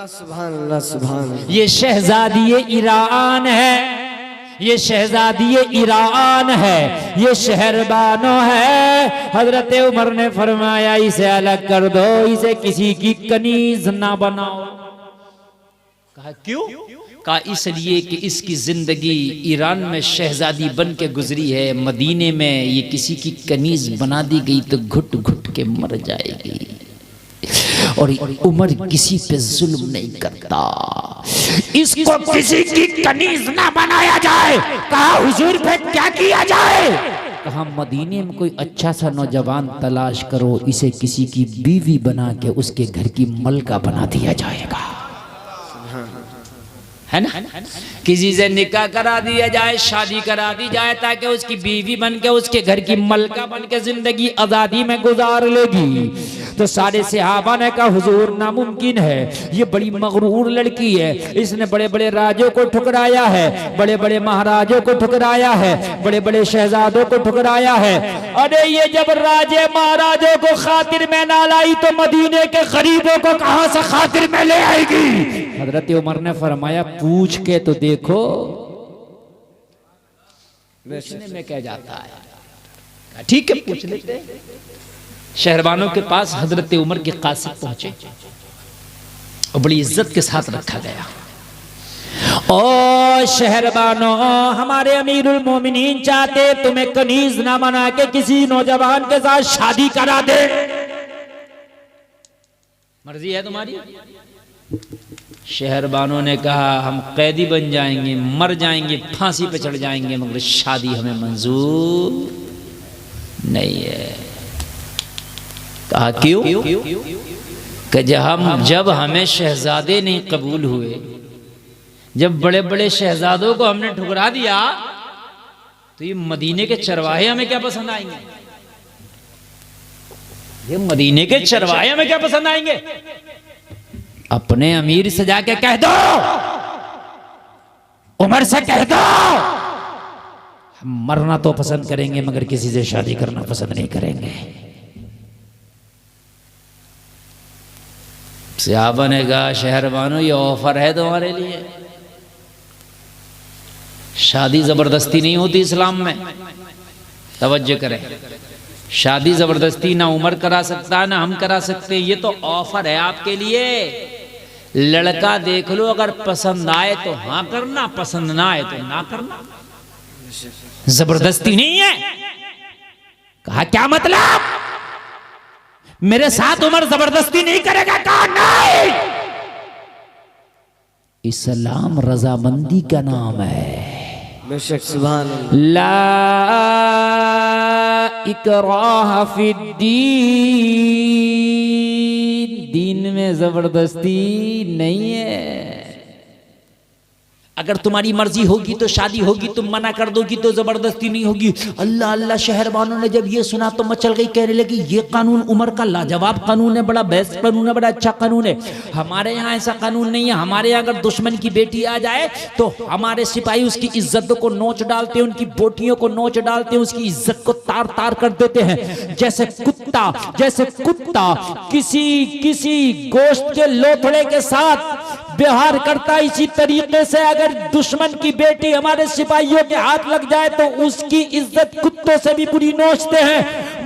Speaker 2: सुभान अल्लाह, सुभान अल्लाह।
Speaker 1: ये शहजादी ईरान है, ये शहजादी ईरान है, ये शहरबानो है। हजरत उमर ने फरमाया इसे अलग कर दो, इसे किसी की कनीज ना बनाओ। कहा क्यों? कहा इसलिए कि इसकी जिंदगी ईरान में शहजादी बन के गुजरी है, मदीने में ये किसी की कनीज बना दी गई तो घुट घुट के मर जाएगी। और उमर किसी पे जुल्म नहीं करता, इसको किसी की कनीज ना बनाया जाए। कहा हुजूर पे क्या किया जाए? कहा मदीने में कोई अच्छा सा नौजवान तलाश करो, इसे किसी की बीवी बना के उसके घर की मलका बना दिया जाएगा। है ना, किसी से निकाह करा दिया जाए, शादी करा दी जाए, ताकि उसकी बीवी बन के उसके घर की मलका बन के जिंदगी आजादी में गुजार लेगी। तो सारे सहाबा ने कहा हुजूर नामुमकिन है, ये बड़ी मगरूर लड़की है, इसने बड़े बड़े राजों को ठुकराया है, बड़े बड़े महाराजों को ठुकराया है, बड़े बड़े शहजादों को ठुकराया है। अरे ये जब राजे महाराजों को खातिर में ना लाई तो मदीने के गरीबों को कहां से खातिर में ले आएगी। हजरत उमर ने फरमाया पूछ के तो देखो, पूछने में क्या जाता है। ठीक है पूछ लेते हैं। शहरबानों के पास हजरत उमर के कासिद पहुंचे और बड़ी इज्जत के साथ रखा गया। ओ शहरबानों, हमारे अमीरुल मोमिनीन चाहते तुम्हें कनीज ना बना के किसी नौजवान के साथ शादी करा दे, मर्जी है तुम्हारी। शहरबानों ने कहा हम कैदी बन जाएंगे, मर जाएंगे, फांसी पे चढ़ जाएंगे, मगर शादी हमें मंजूर नहीं है। कहा क्यों? कि जब हमें शहजादे नहीं कबूल हुए, जब बड़े बड़े शहजादों को हमने ठुकरा दिया, तो ये मदीने के चरवाहे हमें क्या पसंद आएंगे? ये मदीने के चरवाहे हमें क्या पसंद आएंगे? अपने अमीर से जाके कह दो, उमर से कह दो, हम मरना तो पसंद करेंगे मगर किसी से शादी करना पसंद नहीं करेंगे। सहाबा ने कहा शहरबानो ये ऑफर है तुम्हारे लिए, शादी जबरदस्ती नहीं होती इस्लाम में, तवज्जो करें। शादी जबरदस्ती ना उमर करा सकता ना हम करा सकते, ये तो ऑफर है आपके लिए। लड़का देख लो, अगर पसंद आए तो हाँ करना, पसंद ना आए तो ना करना, जबरदस्ती नहीं है। कहा क्या मतलब? मेरे साथ उमर जबरदस्ती नहीं करेगा? कहा नहीं, इस्लाम रजामंदी का नाम है।
Speaker 2: बेशक सुभान
Speaker 1: ला इकराह फिद्दीन, दीन में जबरदस्ती नहीं है। अगर तुम्हारी मर्जी होगी तो शादी होगी, तुम मना कर दोगी तो जबरदस्ती नहीं होगी। अल्लाह अल्लाह। शहरबानों ने जब ये सुना तो मचल गई, कहने लगी ये कानून उमर का लाजवाब कानून है, बड़ा बेस्ट कानून है, बड़ा अच्छा कानून है। हमारे यहाँ ऐसा कानून नहीं है। हमारे यहाँ अगर दुश्मन की बेटी आ जाए तो हमारे सिपाही उसकी इज्जत को नोच डालते हैं, उनकी बोटियों को नोच डालते हैं, उसकी इज्जत को तार तार कर देते हैं। जैसे कुत्ता किसी गोश्त के लोथड़े के साथ व्यवहार करता, इसी तरीके से अगर दुश्मन की बेटी हमारे सिपाहियों के हाथ लग जाए तो उसकी इज्जत कुत्तों से भी बुरी नोचते हैं।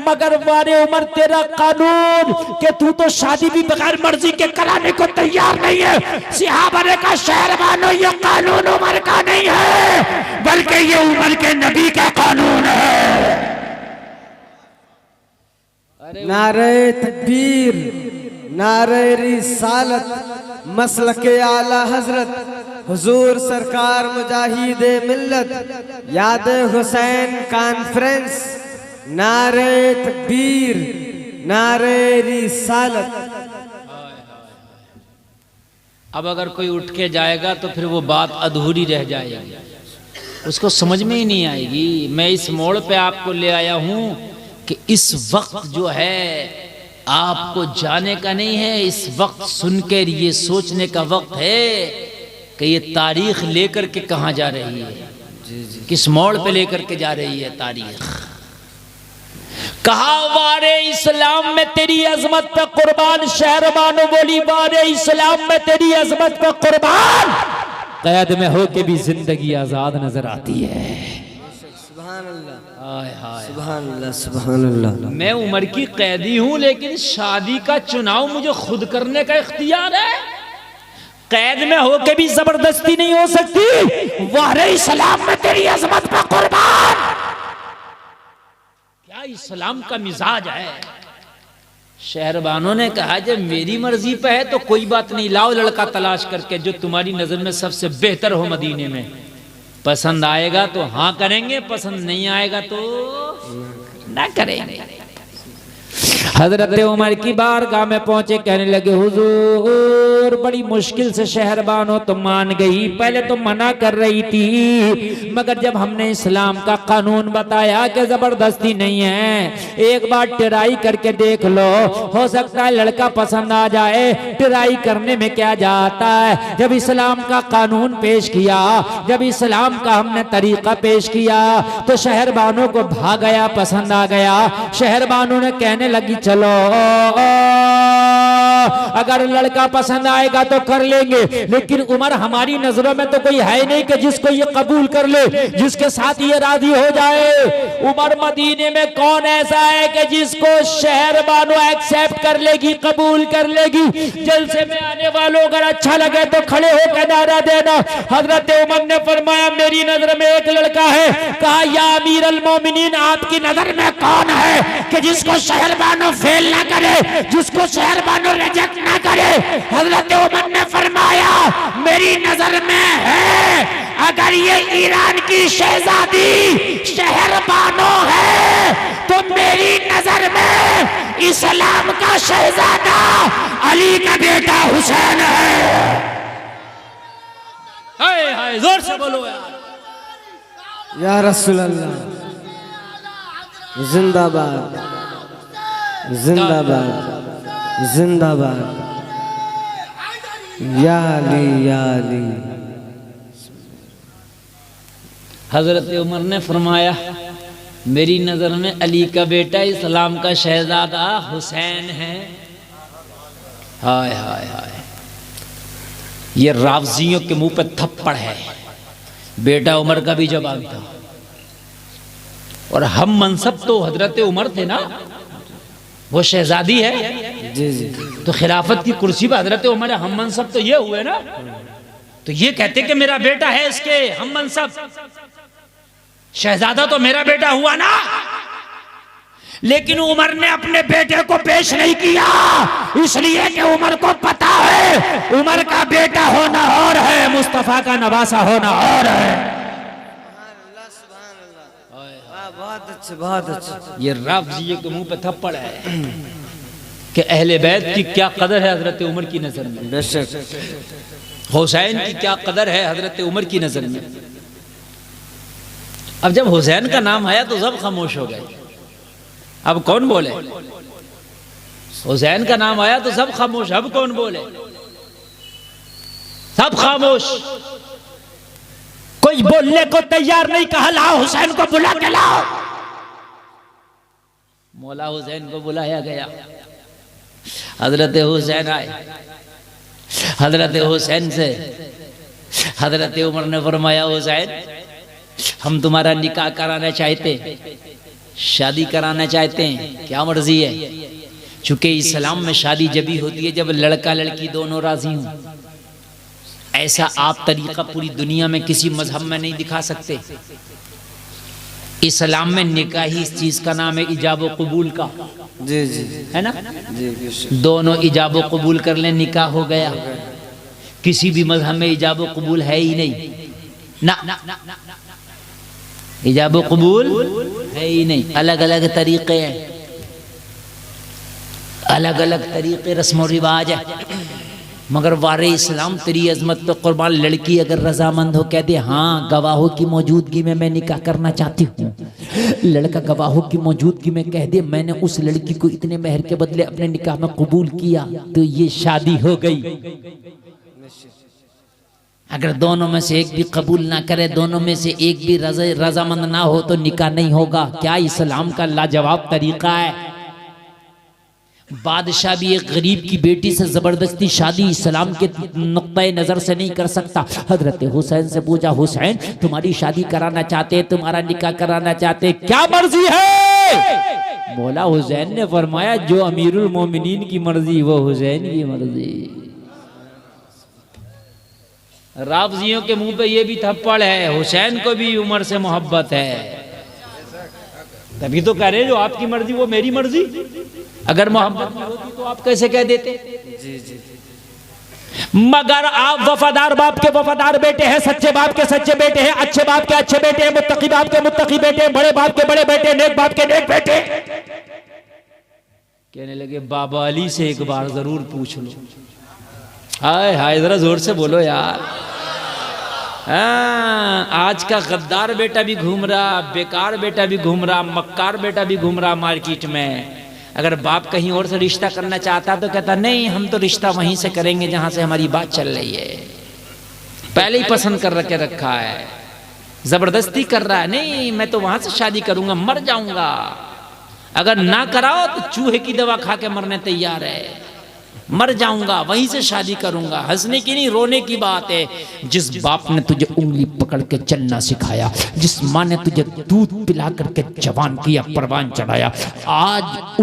Speaker 1: मगर वारे उमर तेरा कानून कि तू तो शादी भी बगैर मर्जी के कराने को तैयार नहीं है। सहाबा ने कहा शहरबानो ये कानून उमर का नहीं है, बल्कि ये उमर के नबी का कानून है।
Speaker 2: नारे तकबीर, नारे रिसालत, मसलके आला हजरत हुजूर सरकार मुजाहिद मिल्लत याद हुसैन कॉन्फ्रेंस, नारे तकबीर, नारे रिसालत।
Speaker 1: अब अगर कोई उठ के जाएगा तो फिर वो बात अधूरी रह जाएगी, उसको समझ में ही नहीं आएगी। मैं इस मोड़ पे आपको ले आया हूं कि इस वक्त जो है आपको जाने का नहीं है, इस वक्त सुनकर ये सोचने का वक्त है कि ये तारीख लेकर के कहाँ जा रही है, किस मोड़ पे लेकर के जा रही है तारीख। कहा वारे इस्लाम में तेरी अजमत पे कुर्बान, शहरबानो बोली वारे इस्लाम में तेरी अजमत पे कुर्बान, कैद में होके भी जिंदगी आजाद नजर आती है।
Speaker 2: सुभान अल्लाह, सुभान अल्लाह।
Speaker 1: मैं उम्र की कैदी हूं, लेकिन शादी का चुनाव मुझे खुद करने का इख्तियार है। कैद में होके भी जबरदस्ती नहीं हो सकती। वारे इस्लाम में तेरी अजमत पे कुर्बान, क्या इस्लाम का मिजाज है। शहरबानों ने कहा जब मेरी मर्जी पे है तो कोई बात नहीं, लाओ लड़का तलाश करके जो तुम्हारी नजर में सबसे बेहतर हो मदीने में। पसंद आएगा तो हाँ करेंगे, पसंद नहीं आएगा तो ना करेंगे। हजरत उमर की बारगाह में पहुंचे, कहने लगे हुजूर बड़ी मुश्किल से शहरबानो तो मान गई, पहले तो मना कर रही थी, मगर जब हमने इस्लाम का कानून बताया कि जबरदस्ती नहीं है, एक बार ट्राई करके देख लो, हो सकता है लड़का पसंद आ जाए, ट्राई करने में क्या जाता है। जब इस्लाम का कानून पेश किया, जब इस्लाम का हमने तरीका पेश किया तो शहरबानों को भाग गया, पसंद आ गया। शहरबानों ने कहने लगी चलो अगर लड़का पसंद आएगा तो कर लेंगे, लेकिन उमर हमारी नजरों में तो कोई है नहीं कि जिसको ये कबूल कर ले, जिसके साथ ये राजी हो जाए। उमर मदीने में कौन ऐसा है कि जिसको शहरबानो एक्सेप्ट कर लेगी, कबूल कर लेगी। जलसे में आने वालों अगर अच्छा लगे तो खड़े होकर नारा देना। हजरत उमर ने फरमाया मेरी नजर में एक लड़का है। कहा या अमीर अल मोमिनीन, आपकी नजर में कौन है कि जिसको शहरबानो फेल ना करे, जिसको शहरबानो रिजेक्ट ना करे। हजरत उमर ने फरमाया मेरी नजर में है, अगर ये ईरान की शहजादी शहरबानो है तो मेरी नजर में इस्लाम का शहजादा अली का बेटा हुसैन है। हाय हाय जोर से बोलो यार।
Speaker 2: या रसूल अल्लाह, जिंदाबाद जिंदाबाद जिंदाबाद। या अली या अली।
Speaker 1: हजरत उमर ने फरमाया मेरी नजर में अली का बेटा इस्लाम का शहजादा हुसैन है। हाय हाय हाय, ये रावजियों के मुंह पे थप्पड़ है। बेटा उमर का भी जवाब था, और हम मनसब तो हजरत उमर थे ना, वो शहजादी है
Speaker 2: जी जी।
Speaker 1: तो खिलाफत की कुर्सी पर हजरत उमर है, हम मनसब तो ये हुए ना। तो ये कहते कि मेरा बेटा है, इसके हम मनसब, शहजादा तो मेरा बेटा हुआ ना। लेकिन उमर ने अपने बेटे को पेश नहीं किया, इसलिए कि उमर को पता है उमर का बेटा होना और है, मुस्तफा का नवासा होना और है।
Speaker 2: बहुत अच्छे बहुत अच्छे।
Speaker 1: ये रावजिये के मुंह पे थप्पड़ है कि अहले बैत की क्या कदर है हजरत उमर की नजर में,
Speaker 2: बेशक।
Speaker 1: हुसैन की क्या कदर है हजरत उमर की नजर में। अब जब हुसैन का नाम आया तो सब खामोश हो गए। अब कौन बोले? हुसैन का नाम आया तो सब खामोश, अब कौन बोले? सब खामोश, कोई बोलने को तैयार नहीं। कहा लाओ हुसैन को बुला के लाओ। मौला हुसैन को बुलाया गया। हजरत हुसैन आए। हजरत हुसैन से हजरत उमर ने फरमाया हुसैन हम तुम्हारा निकाह कराना चाहते हैं, शादी कराना चाहते हैं, क्या मर्जी है? चूंकि इस्लाम में शादी जभी होती है जब लड़का लड़की दोनों राजी हों। ऐसा आप तरीका पूरी दुनिया में किसी मजहब में नहीं दिखा सकते। इस्लाम में निकाह ही इस चीज का नाम है, इजाब व कबूल का।
Speaker 2: जी जी
Speaker 1: है ना
Speaker 2: जी।
Speaker 1: दोनों इजाब व कबूल कर ले, निकाह हो गया। किसी भी मजहब में इजाब व कबूल है ही नहीं ना, इजाब व कबूल है ही नहीं। अलग अलग तरीके हैं, अलग अलग तरीके, रस्म और रिवाज है। मगर वारे इस्लाम तेरी अजमत पे कुर्बान, लड़की अगर रजामंद हो, कह दे हाँ गवाहों की मौजूदगी में मैं निकाह करना चाहती हूँ। लड़का गवाहों की मौजूदगी में कह दे मैंने उस लड़की को इतने मेहर के बदले अपने निकाह में कबूल किया, तो ये शादी हो गई। अगर दोनों में से एक भी कबूल ना करे, दोनों में से एक भी रजामंद ना हो, तो निकाह नहीं होगा। क्या इस्लाम का लाजवाब तरीका है। बादशाह भी एक गरीब की बेटी से जबरदस्ती शादी इस्लाम के नुक्ते नजर से नहीं कर सकता। हजरत हुसैन से पूछा हुसैन तुम्हारी शादी कराना चाहते, तुम्हारा निकाह कराना चाहते, क्या मर्जी है? मौला हुसैन ने फरमाया जो अमीरुल मोमिनीन की मर्जी वो हुसैन की मर्जी। रावजियों के मुंह पे ये भी थप्पड़ है, हुसैन को भी उमर से मोहब्बत है, तभी तो कह रहे जो आपकी मर्जी वो मेरी मर्जी। अगर मोहब्बत में होती तो आप कैसे कह देते?
Speaker 2: जी जी।
Speaker 1: मगर आप वफादार बाप के वफादार बेटे हैं, सच्चे बाप के सच्चे बेटे हैं, अच्छे बाप के अच्छे बेटे हैं, मुत्तकी बाप के मुत्तकी बेटे हैं, बड़े बाप के बड़े बेटे, नेक बाप के नेक बेटे। कहने लगे बाबा अली से एक बार जरूर पूछ लो। हाय हाय, जरा जोर से बोलो यार। आज का गद्दार बेटा भी घूम रहा, बेकार बेटा भी घूम रहा, मक्कार बेटा भी घूम रहा मार्केट में। अगर बाप कहीं और से रिश्ता करना चाहता तो कहता नहीं, हम तो रिश्ता वहीं से करेंगे जहां से हमारी बात चल रही है। पहले ही पसंद कर के रखा है, जबरदस्ती कर रहा है। नहीं, मैं तो वहां से शादी करूंगा, मर जाऊंगा। अगर ना कराओ तो चूहे की दवा खा के मरने तैयार है। मर जाऊंगा, वहीं से शादी करूंगा। हंसने की नहीं, रोने की बात है। जिस बाप ने तुझे उंगली पकड़ के चलना सिखाया, जिस माँ ने तुझे दूध पिला करके जवान किया, परवान चढ़ाया, आज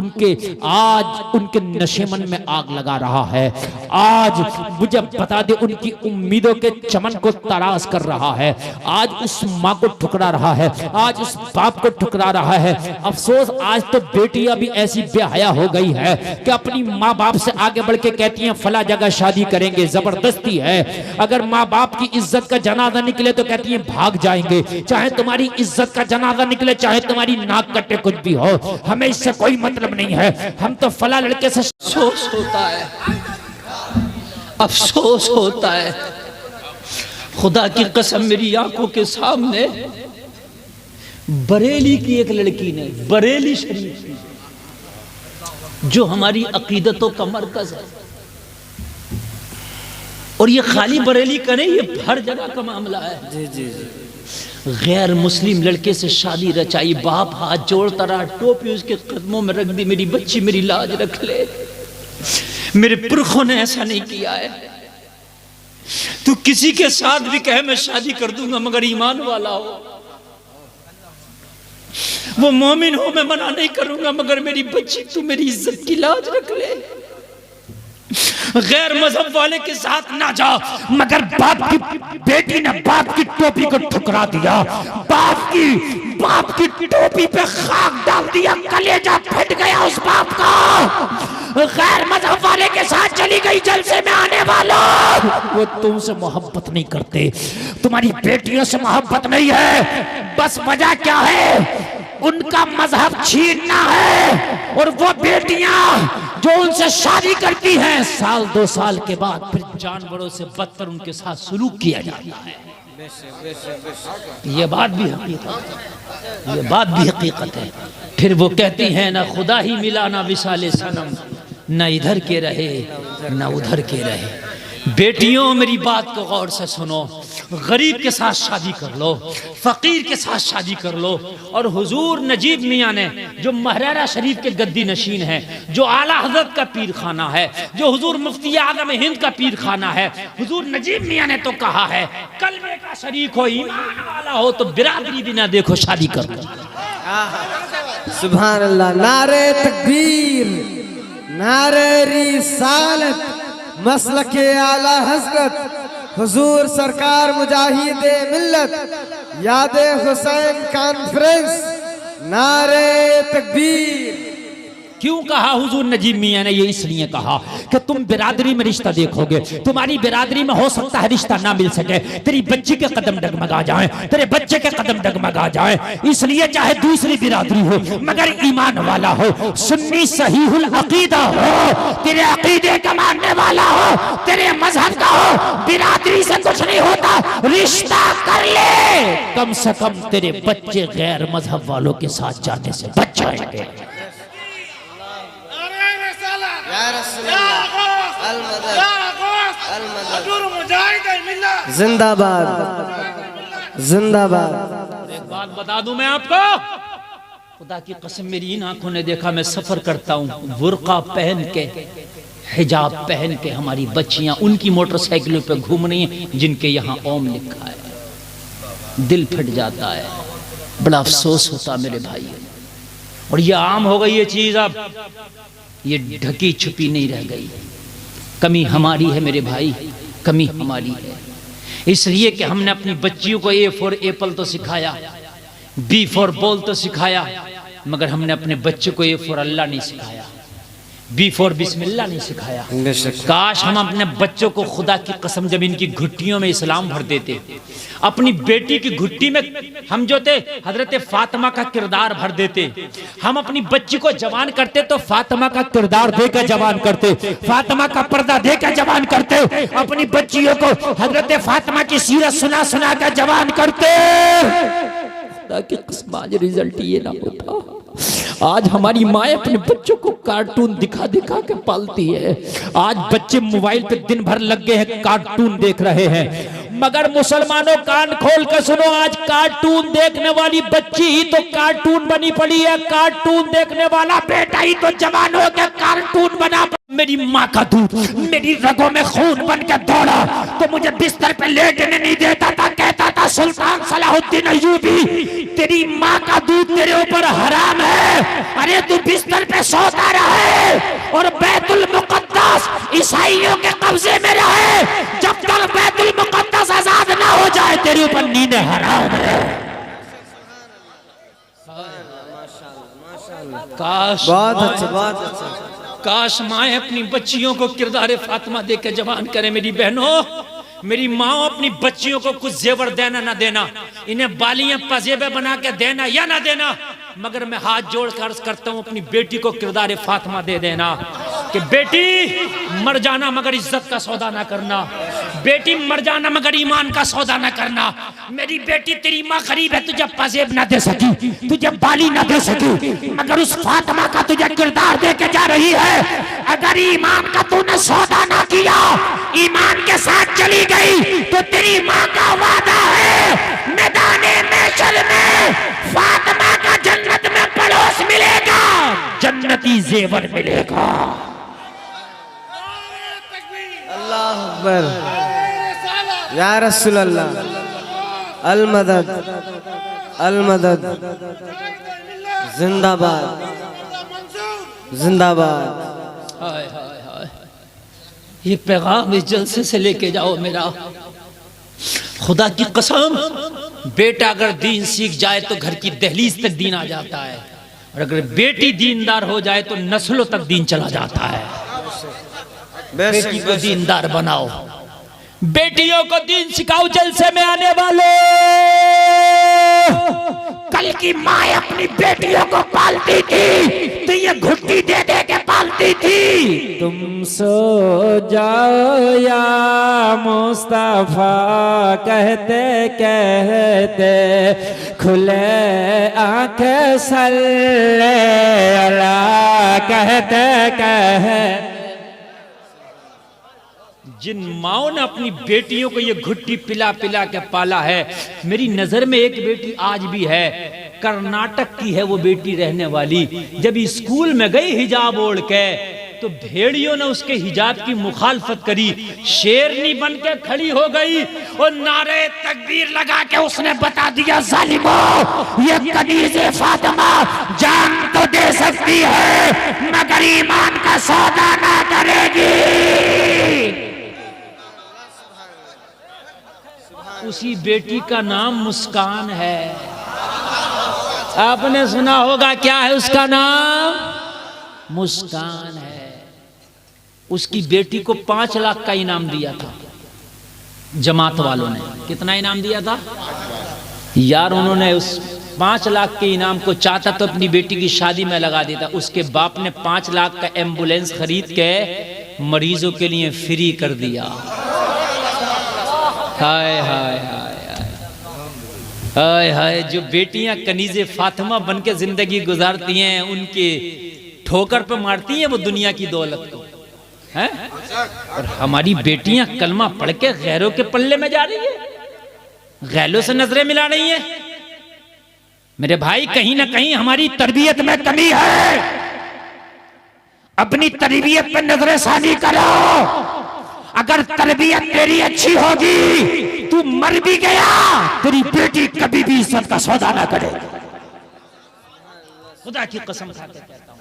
Speaker 1: उनके नशेमन में आग लगा रहा है। आज मुझे बता दे, उनकी उम्मीदों के चमन को तराश कर रहा है। आज उस माँ को ठुकरा रहा है, आज उस बाप को ठुकरा रहा है। अफसोस, आज तो बेटियां भी ऐसी बेहया हो गई है कि अपनी माँ बाप से आगे बढ़ के कहती हैं फला जगह शादी करेंगे। जबरदस्ती है। अगर माँ बाप की इज्जत का जनाजा निकले तो कहती हैं भाग जाएंगे। चाहे तुम्हारी इज्जत का जनाजा निकले, चाहे तुम्हारी नाक कटे, कुछ भी हो, हमें इससे कोई मतलब नहीं है। हम तो फला लड़के से
Speaker 3: अफसोस होता है, अफसोस होता है। खुदा की कसम, मेरी आंखों के सामने बरेली की एक लड़की ने, बरेली शरीफ की, जो हमारी अकीदतों का मरकज है, और ये खाली बरेली का नहीं, ये हर जगह का मामला है।
Speaker 2: जी जी जी।
Speaker 3: गैर मुस्लिम लड़के से शादी रचाई, बाप हाथ जोड़ता रहा, टोपी उसके कदमों में रख दी, मेरी बच्ची मेरी लाज रख ले। मेरे पुरखों ने ऐसा नहीं किया है। तू किसी के साथ भी कहे मैं शादी कर दूंगा, मगर ईमान वाला हो, वो मोमिन हो, मैं मना नहीं करूंगा, मगर मेरी बच्ची तू मेरी इज्जत की लाज रख ले। गैर मजहब वाले के साथ ना जा,
Speaker 1: मगर बाप की बेटी ने बाप की टोपी को ठुकरा दिया, बाप की टोपी पे खाक डाल दिया, कलेजा फट गया उस बाप का। गैर मजहब वाले के साथ चली गई जलसे में आने वालों, वो तुमसे मोहब्बत नहीं करते, तुम्हारी बेटियों से मोहब्बत नहीं है। बस वजह क्या है? उनका मजहब छीनना है। और वो बेटियां जो उनसे शादी करती हैं, साल 2 साल के बाद फिर जानवरों से बदतर उनके साथ सलूक किया जाता है। ये बात भी हकीकत है, ये बात भी हकीकत है। फिर वो कहती हैं ना खुदा ही मिला ना विसाले सनम, ना इधर के रहे ना उधर के रहे। बेटियों, मेरी बात को गौर से सुनो। गरीब के साथ शादी कर लो, फकीर के साथ शादी कर लो। और हुजूर नजीब मियाँ ने, जो महरारा शरीफ के गद्दी नशीन है, जो आला हजरत का पीर खाना है, जो हुजूर मुफ्ती आज़म हिंद का पीर खाना है, हुजूर नजीब मियाँ ने तो कहा है कलमे का शरीक हो, ईमान वाला हो तो बिरादरी भी ना देखो, शादी कर लो।
Speaker 2: सुभान अल्लाह। नारे तकबीर, नारे रिसालत, मसलके आला हजरत हुजूर सरकार मुजाहिदे मिल्लत, यादे हुसैन कॉन्फ्रेंस, नारे तकबीर।
Speaker 1: क्यों कहा हुजूर नजीब मियाँ ने? ये इसलिए कहा कि तुम बिरादरी में रिश्ता देखोगे, तुम्हारी बिरादरी में हो सकता है रिश्ता ना मिल सके, तेरी बच्ची के कदम डगमगा जाएं, तेरे बच्चे के कदम डगमगा जाएं। इसलिए चाहे दूसरी बिरादरी हो, मगर ईमान वाला हो, सुन्नी सहीहुल अकीदा हो, तेरे अकीदे का मानने वाला हो, तेरे मजहब का हो। बिरादरी से कुछ नहीं होता, रिश्ता कर ले, कम से कम तेरे बच्चे गैर मजहब वालों के साथ जाने से बच जाएंगे।
Speaker 2: जिंदाबाद जिंदाबाद।
Speaker 3: एक बात बता दूं मैं आपको, खुदा की कसम, मेरी इन आंखों ने देखा, मैं सफर करता हूं, बुर्का पहन के, हिजाब पहन के हमारी बच्चियां उनकी मोटरसाइकिलों पे घूम रही हैं जिनके यहाँ ओम लिखा है। दिल फट जाता है, बड़ा अफसोस होता मेरे भाई। और ये आम हो गई ये चीज, अब ये ढकी छुपी नहीं रह गई। कमी हमारी है मेरे भाई, कमी हमारी है। इसलिए कि हमने अपनी बच्चियों को ए फॉर एप्पल तो सिखाया, बी फॉर बॉल तो सिखाया, मगर हमने अपने बच्चे को ए फॉर अल्लाह नहीं सिखाया। बिफोर बिस्मिल्लाह नहीं सिखाया। काश हम अपने बच्चों को खुदा की कसम जब इनकी घुट्टियों में इस्लाम भर देते, अपनी बेटी की घुट्टी में हम जो थे हजरत फातिमा का किरदार भर देते, हम अपनी बच्ची को जवान करते तो फातिमा का किरदार देकर जवान करते, फातिमा का पर्दा देकर जवान करते, अपनी बच्चियों को हजरत फातिमा की सीरत सुना सुना कर जवान करते। खुदा की कसम आज रिजल्ट ये ना होता। आज हमारी माए अपने बच्चों को कार्टून दिखा दिखा के पालती है। आज बच्चे मोबाइल पे दिन भर लग गए हैं, कार्टून देख रहे हैं। मगर मुसलमानों कान खोल कर सुनो, आज कार्टून देखने वाली बच्ची ही तो कार्टून बनी पड़ी है, कार्टून देखने वाला बेटा ही तो जवान हो गया कार्टून बना। मेरी माँ का दूध मेरी रगों में खून बन के दौड़ा तो मुझे बिस्तर पे लेटने नहीं देता था, कहता था सुल्तान सलाहुद्दीन अय्यूबी तेरी माँ का दूध तेरे ऊपर हराम है। अरे तू बिस्तर पे सोता रहे और बैतुल मुकद्दस ईसाइयों के कब्जे में रहे, जब तक बैतुल मुकद्दस आजाद ना हो जाए तेरे ऊपर नींद हराम है। काश
Speaker 2: बहुत अच्छा
Speaker 3: काश माए अपनी बच्चियों को किरदार फातिमा देकर जवान करे। मेरी बहनों, मेरी माँ अपनी बच्चियों को कुछ जेवर देना ना देना, इन्हें बालियां पजेबे बना के देना या ना देना, मगर मैं हाथ जोड़ कर अर्ज करता हूँ अपनी बेटी को किरदार फातिमा दे देना कि बेटी मर जाना मगर इज्जत का सौदा ना करना, बेटी मर जाना मगर ईमान का सौदा ना करना। मेरी बेटी तेरी माँ गरीब है, तुझे पजेब ना दे सकी, तुझे बाली ना दे सकी, मगर उस फातिमा का तुझे किरदार दे के जा रही है। अगर ईमान का तूने सौदा ना किया, ईमान के साथ चली गई तो तेरी माँ का वादा है मैदाने महशर में फातिमा का जन्नत में पड़ोस मिलेगा, जन्नती जेवर मिलेगा।
Speaker 2: अल्लाह अकबर या रसूल अल्लाह अल मदद अल मदद जिंदाबाद जिंदाबाद।
Speaker 3: हाय हाय हाय, ये पैगाम इस जलसे से लेके जाओ मेरा। खुदा की कसम, बेटा अगर दीन सीख जाए तो घर की दहलीज तक दीन आ जाता है, और अगर बेटी दीनदार हो जाए तो नस्लों तक दीन चला जाता है। बेटी को दीनदार बनाओ, बेटियों को दीन सिखाओ। जलसे में आने वालों, कल की माँ अपनी बेटियों को पालती थी तो ये घुट्टी दे दे के पालती थी।
Speaker 1: तुम सो जाओ या मुस्तफा कहते कहते, खुले आंखें सल्ले अला कहते कहते। जिन माओ ने अपनी बेटियों को ये घुट्टी पिला पिला के पाला है, मेरी नजर में एक बेटी आज भी है, कर्नाटक की है वो बेटी रहने वाली। जब स्कूल में गई हिजाब ओढ़ के तो भेड़ियों ने उसके हिजाब की मुखालफत करी, शेरनी बन के खड़ी हो गई और नारे तकबीर लगा के उसने बता दिया, जालिमो ये कनीज़े फातिमा जान तो दे सकती है मगर ईमान का सौदा ना करेगी। उसी बेटी का नाम मुस्कान है। आपने सुना होगा, क्या है उसका नाम? मुस्कान है। उसकी बेटी को 5 लाख का इनाम दिया था जमात वालों ने। कितना इनाम दिया था यार? उन्होंने उस 5 लाख के इनाम को चाहता तो अपनी बेटी की शादी में लगा देता। उसके बाप ने 5 लाख का एम्बुलेंस खरीद के मरीजों के लिए फ्री कर दिया। हाय हाय हाय हाय हाय। जो बेटियां कनीज़े फातिमा बन के जिंदगी गुजारती हैं, उनके ठोकर पे मारती हैं वो दुनिया की दौलत को, हैं? और हमारी बेटियां कलमा पढ़ के गैरों के पल्ले में जा रही है, गैरों से नजरें मिला रही हैं। मेरे भाई, कहीं ना कहीं हमारी तरबियत में कमी है। अपनी तरबियत पे नजर सानी करो। अगर तरबियत तेरी अच्छी होगी, तू मर भी गया, तेरी बेटी कभी भी इज्जत का सौदा ना करे। खुदा की कसम खा के कहता हूं,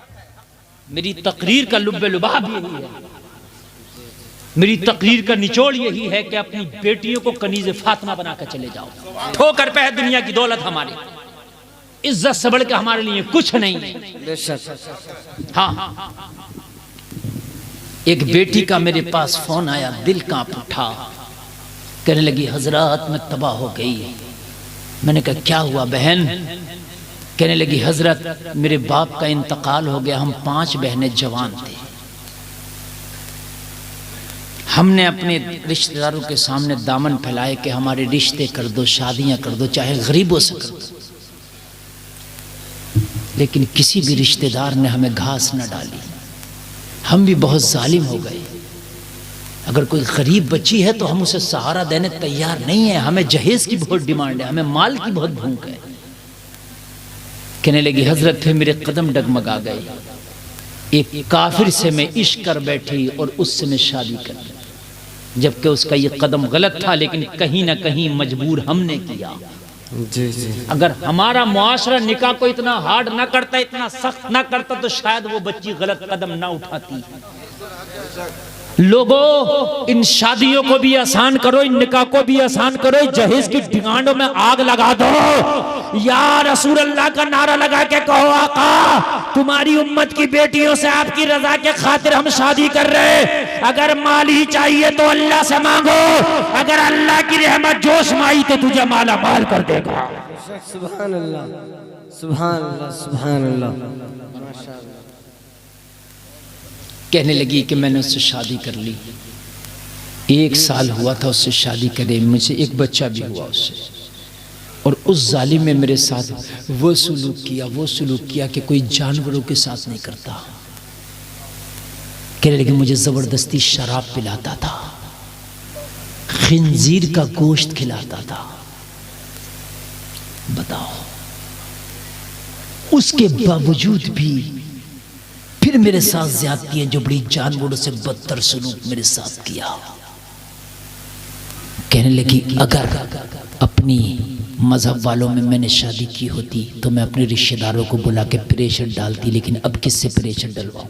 Speaker 1: मेरी तकरीर का लुब्बे लुबाब यही है, मेरी तकरीर का निचोड़ यही है कि अपनी बेटियों को कनीज़े फातिमा बनाकर चले जाओ। ठोकर पे है दुनिया की दौलत हमारी, इज्जत से बढ़ के हमारे लिए कुछ नहीं है। हाँ,
Speaker 3: एक बेटी का मेरे पास फोन आया, दिल कांप उठा। कहने लगी हजरत मैं तबाह हो गई। मैंने कहा क्या हुआ बहन? कहने लगी हजरत मेरे बाप का इंतकाल हो गया, हम 5 बहनें जवान थे, हमने अपने रिश्तेदारों के सामने दामन फैलाए कि हमारे रिश्ते कर दो, शादियां कर दो, चाहे गरीबों से कर दो, लेकिन किसी भी रिश्तेदार ने हमें घास न डाली। हम भी बहुत जालिम हो गए। अगर कोई गरीब बच्ची है तो हम उसे सहारा देने तैयार नहीं है, हमें जहेज की बहुत डिमांड है, हमें माल की बहुत भूख है। कहने लगी हजरत फिर मेरे कदम डगमगा गए। एक काफिर से मैं इश्क कर बैठी और उससे मैं शादी कर ली, जबकि उसका ये कदम गलत था, लेकिन कहीं ना कहीं मजबूर हमने किया।
Speaker 2: जी जी।
Speaker 3: अगर हमारा मुआशरा निकाह को इतना हार्ड ना करता, इतना सख्त ना करता, तो शायद वो बच्ची गलत कदम ना उठाती। लोगों इन शादियों को भी आसान करो, इन निकाह को भी आसान करो, जहेज की डिमांडों में आग लगा दो। या रसूल अल्लाह का नारा लगा के कहो आका तुम्हारी उम्मत की बेटियों से आपकी रजा के खातिर हम शादी कर रहे। अगर माल ही चाहिए तो अल्लाह से मांगो, अगर अल्लाह की रहमत जोश में आई तो तुझे माला माल कर देगा।
Speaker 2: सुभान अल्लाह सुभान अल्लाह सुभान अल्लाह।
Speaker 3: कहने लगी कि मैंने उससे शादी कर ली, 1 साल हुआ था उससे शादी करे, मुझे एक बच्चा भी हुआ उससे, और उस जालिम में मेरे साथ वो सलूक किया कि कोई जानवरों के साथ नहीं करता। कहने लगी मुझे जबरदस्ती शराब पिलाता था, खिंजीर का गोश्त खिलाता था। बताओ, उसके बावजूद भी फिर मेरे साथ ज्यादती है जो बड़ी जानवरों से बदतर सलूक मेरे साथ किया। कहने लगी अगर अपनी मजहब वालों में मैंने शादी की होती तो मैं अपने रिश्तेदारों को बुला के प्रेशर डालती, लेकिन अब किससे प्रेशर डलवाऊं?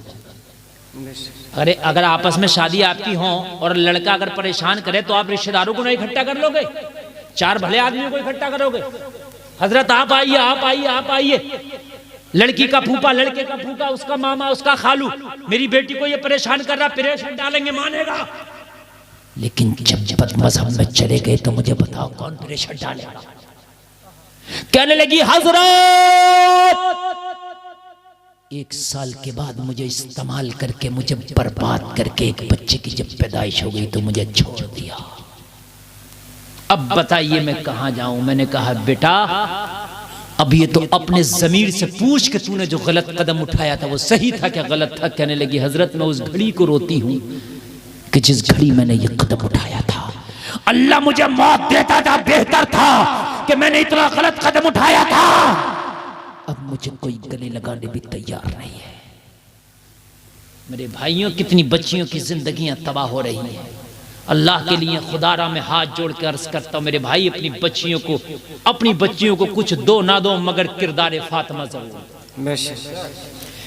Speaker 3: अरे अगर आपस में शादी आपकी हो और लड़का अगर परेशान करे तो आप रिश्तेदारों को नहीं इकट्ठा कर लोगे? 4 भले आदमियों को इकट्ठा करोगे? हजरत आप आइए, आप आइए, आप आइए, लड़की का फूफा, लड़के का फूफा, उसका मामा, उसका खालू, मेरी बेटी को ये परेशान कर रहा, प्रेशर डालेंगे, मानेगा? लेकिन जब मजहब में चले गए तो मुझे बताओ कौन प्रेशर डालेगा? कहने लगी हजरत 1 साल के बाद मुझे इस्तेमाल करके, मुझे बर्बाद करके एक बच्चे की जब पैदाइश हो गई तो मुझे छोड़ दिया। अब बताइए मैं कहां जाऊं? मैंने कहा बेटा अब ये तो अपने जमीर से पूछ के तूने जो गलत कदम उठाया था वो सही था क्या गलत था? कहने लगी हजरत मैं उस घड़ी को रोती हूं कि जिस घड़ी मैंने ये कदम उठाया था अल्लाह मुझे मौत देता था, बेहतर था कि मैंने इतना गलत कदम उठाया था। अब मुझे कोई गले लगाने भी तैयार नहीं है। मेरे भाइयों, कितनी बच्चियों की जिंदगियां तबाह हो रही हैं। अल्लाह के लिए खुदारा में हाथ जोड़ कर अर्ज करता हूं मेरे भाई, अपनी बच्चियों को कुछ दो ना दो मगर किरदार फातिमा जरूर।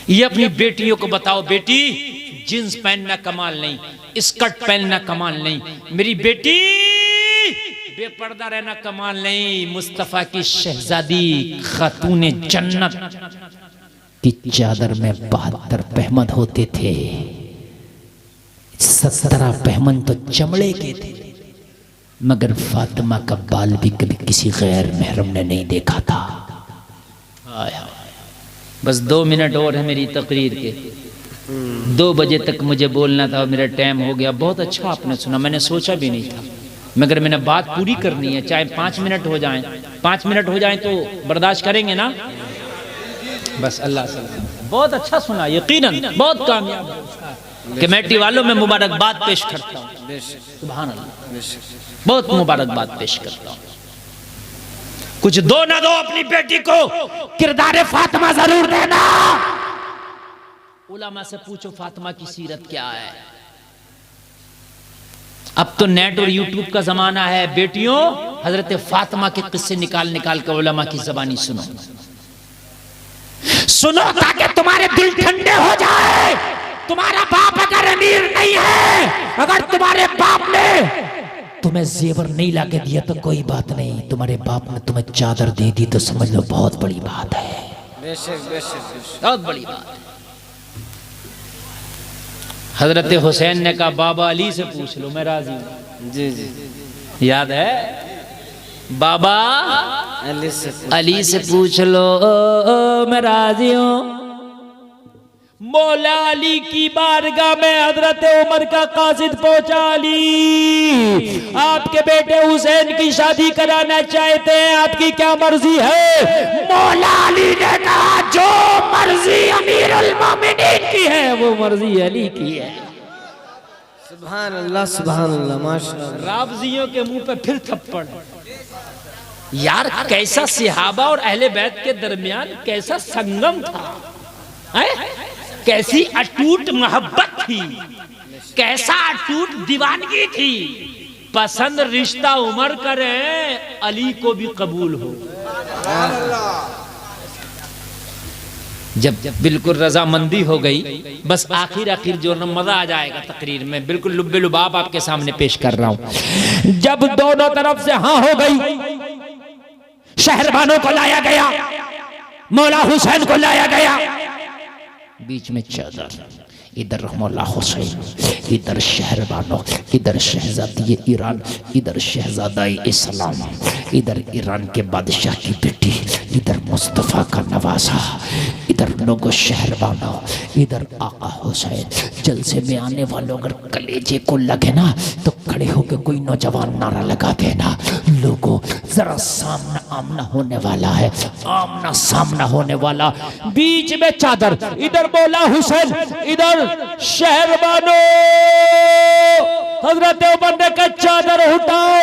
Speaker 3: ये अपनी बेटियों को बताओ, बेटी जींस पहनना कमाल नहीं, स्कर्ट पहनना कमाल नहीं, मेरी बेटी बेपर्दा रहना कमाल नहीं। मुस्तफा की शहजादी खातून जन्नत की चादर में 72 पहमद होते थे, 17 पहमन तो चमड़े के थे, मगर फातिमा का बाल भी कभी किसी गैर महरम ने नहीं देखा था। बस 2 मिनट और है मेरी तकरीर के, 2 बजे तक मुझे बोलना था, मेरा टाइम हो गया। बहुत अच्छा आपने सुना, मैंने सोचा भी नहीं था, मगर मैंने बात पूरी करनी है, चाहे 5 मिनट हो जाएं, 5 मिनट हो जाएं तो बर्दाश्त करेंगे ना? बस अल्लाह से बहुत अच्छा सुना, यकीनन बहुत कामयाब कमेटी वालों में मुबारकबाद पेश करता हूँ। सुभान अल्लाह, बहुत मुबारकबाद पेश करता हूँ। कुछ दो ना दो अपनी बेटी को किरदार फातिमा जरूर देना। उलमा से पूछो फातिमा की सीरत क्या है। अब तो नेट और यूट्यूब का जमाना है। बेटियों, हजरत फातिमा के किस्से निकाल के उलमा की जबानी सुनो ताकि तुम्हारे दिल ठंडे हो जाए। तुम्हारा बाप अगर अमीर नहीं है, अगर तुम्हारे बाप ने तुम्हें जेवर नहीं लाके दिया तो कोई बात नहीं, तुम्हारे बाप ने तुम्हें चादर दे दी तो समझ लो बहुत बड़ी बात है, बहुत बड़ी बात है। हजरत हुसैन ने कहा बाबा अली से पूछ लो, मैं राजी हूं।
Speaker 2: जी जी,
Speaker 3: याद है? बाबा
Speaker 2: अली
Speaker 3: से पूछ लो, मैं राजी हूं। मौला अली की बारगाह में हजरत उमर का कासिद पहुंचा। अली, आपके बेटे हुसैन की शादी कराना चाहते हैं, आपकी क्या मर्जी है? मौला अली ने कहा जो मर्जी अमीरुल मोमिनीन की है वो मर्जी अली की है।
Speaker 2: सुभान अल्लाह, सुभान अल्लाह, माशाअल्लाह।
Speaker 3: राबजियों के मुंह पे फिर थप्पड़। यार कैसा सिहाबा और अहले बैत के दरमियान कैसा संगम था, है? कैसी अटूट मोहब्बत थी, कैसा अटूट दीवानगी थी। पसंद रिश्ता उमर करे, अली को भी कबूल हो। जब बिल्कुल रजामंदी हो गई, बस आखिर जो न मजा आ जाएगा तकरीर में, बिल्कुल लुब्बे लुबाब आपके सामने पेश कर रहा हूं। जब दोनों तरफ से हाँ हो गई, शहरबानों को लाया गया, मौला हुसैन को लाया गया, बीच में चादर, इधर मौला हुसैन, इधर शहरबानों, इधर शहजादी ईरान, इधर शहजादा इस्लाम, इधर ईरान के बादशाह की बेटी, इधर मुस्तफ़ा का नवासा, इधर लोगों शहरबानों, इधर आका हुसैन। जलसे में आने वालों अगर कलेजे को लगे ना तो खड़े होकर कोई नौजवान नारा लगा देना, लोगों जरा सामना आमना होने वाला है, आमना सामना होने वाला। बीच में चादर, इधर मौला हुसैन, इधर शहरबानों। हजरत उमर ने कहा चादर हटाओ,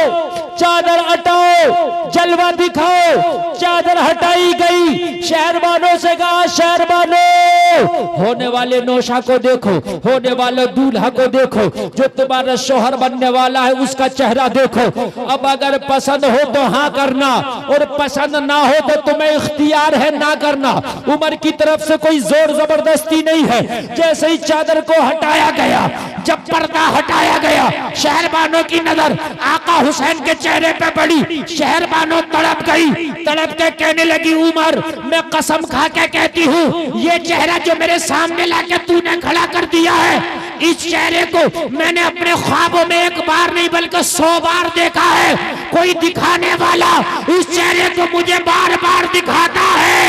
Speaker 3: चादर हटाओ, जलवा दिखाओ। चादर हटाई गई। शहरबानों से कहा शहरबानों, होने वाले नौशा को देखो, होने वाले दूल्हा को देखो, जो तुम्हारा शोहर बनने वाला है उसका चेहरा देखो। अब अगर पसंद हो तो हाँ करना, और पसंद ना हो तो तुम्हें इख्तियार है ना करना। उमर की तरफ से कोई जोर जबरदस्ती नहीं है। जैसे ही चादर को हटाया गया, जब पर्दा हटाया गया, शहरबानों की नजर आका हुसैन के चेहरे पे पड़ी। शहरबानों तड़प गई, तड़प के कहने लगी उमर, मैं कसम खा के कहती हूँ ये चेहरा जो मेरे सामने लाके तूने खड़ा कर दिया है, इस चेहरे को मैंने अपने ख्वाबों में एक बार नहीं बल्कि 100 बार देखा है। कोई दिखाने वाला इस चेहरे को मुझे बार बार दिखाता है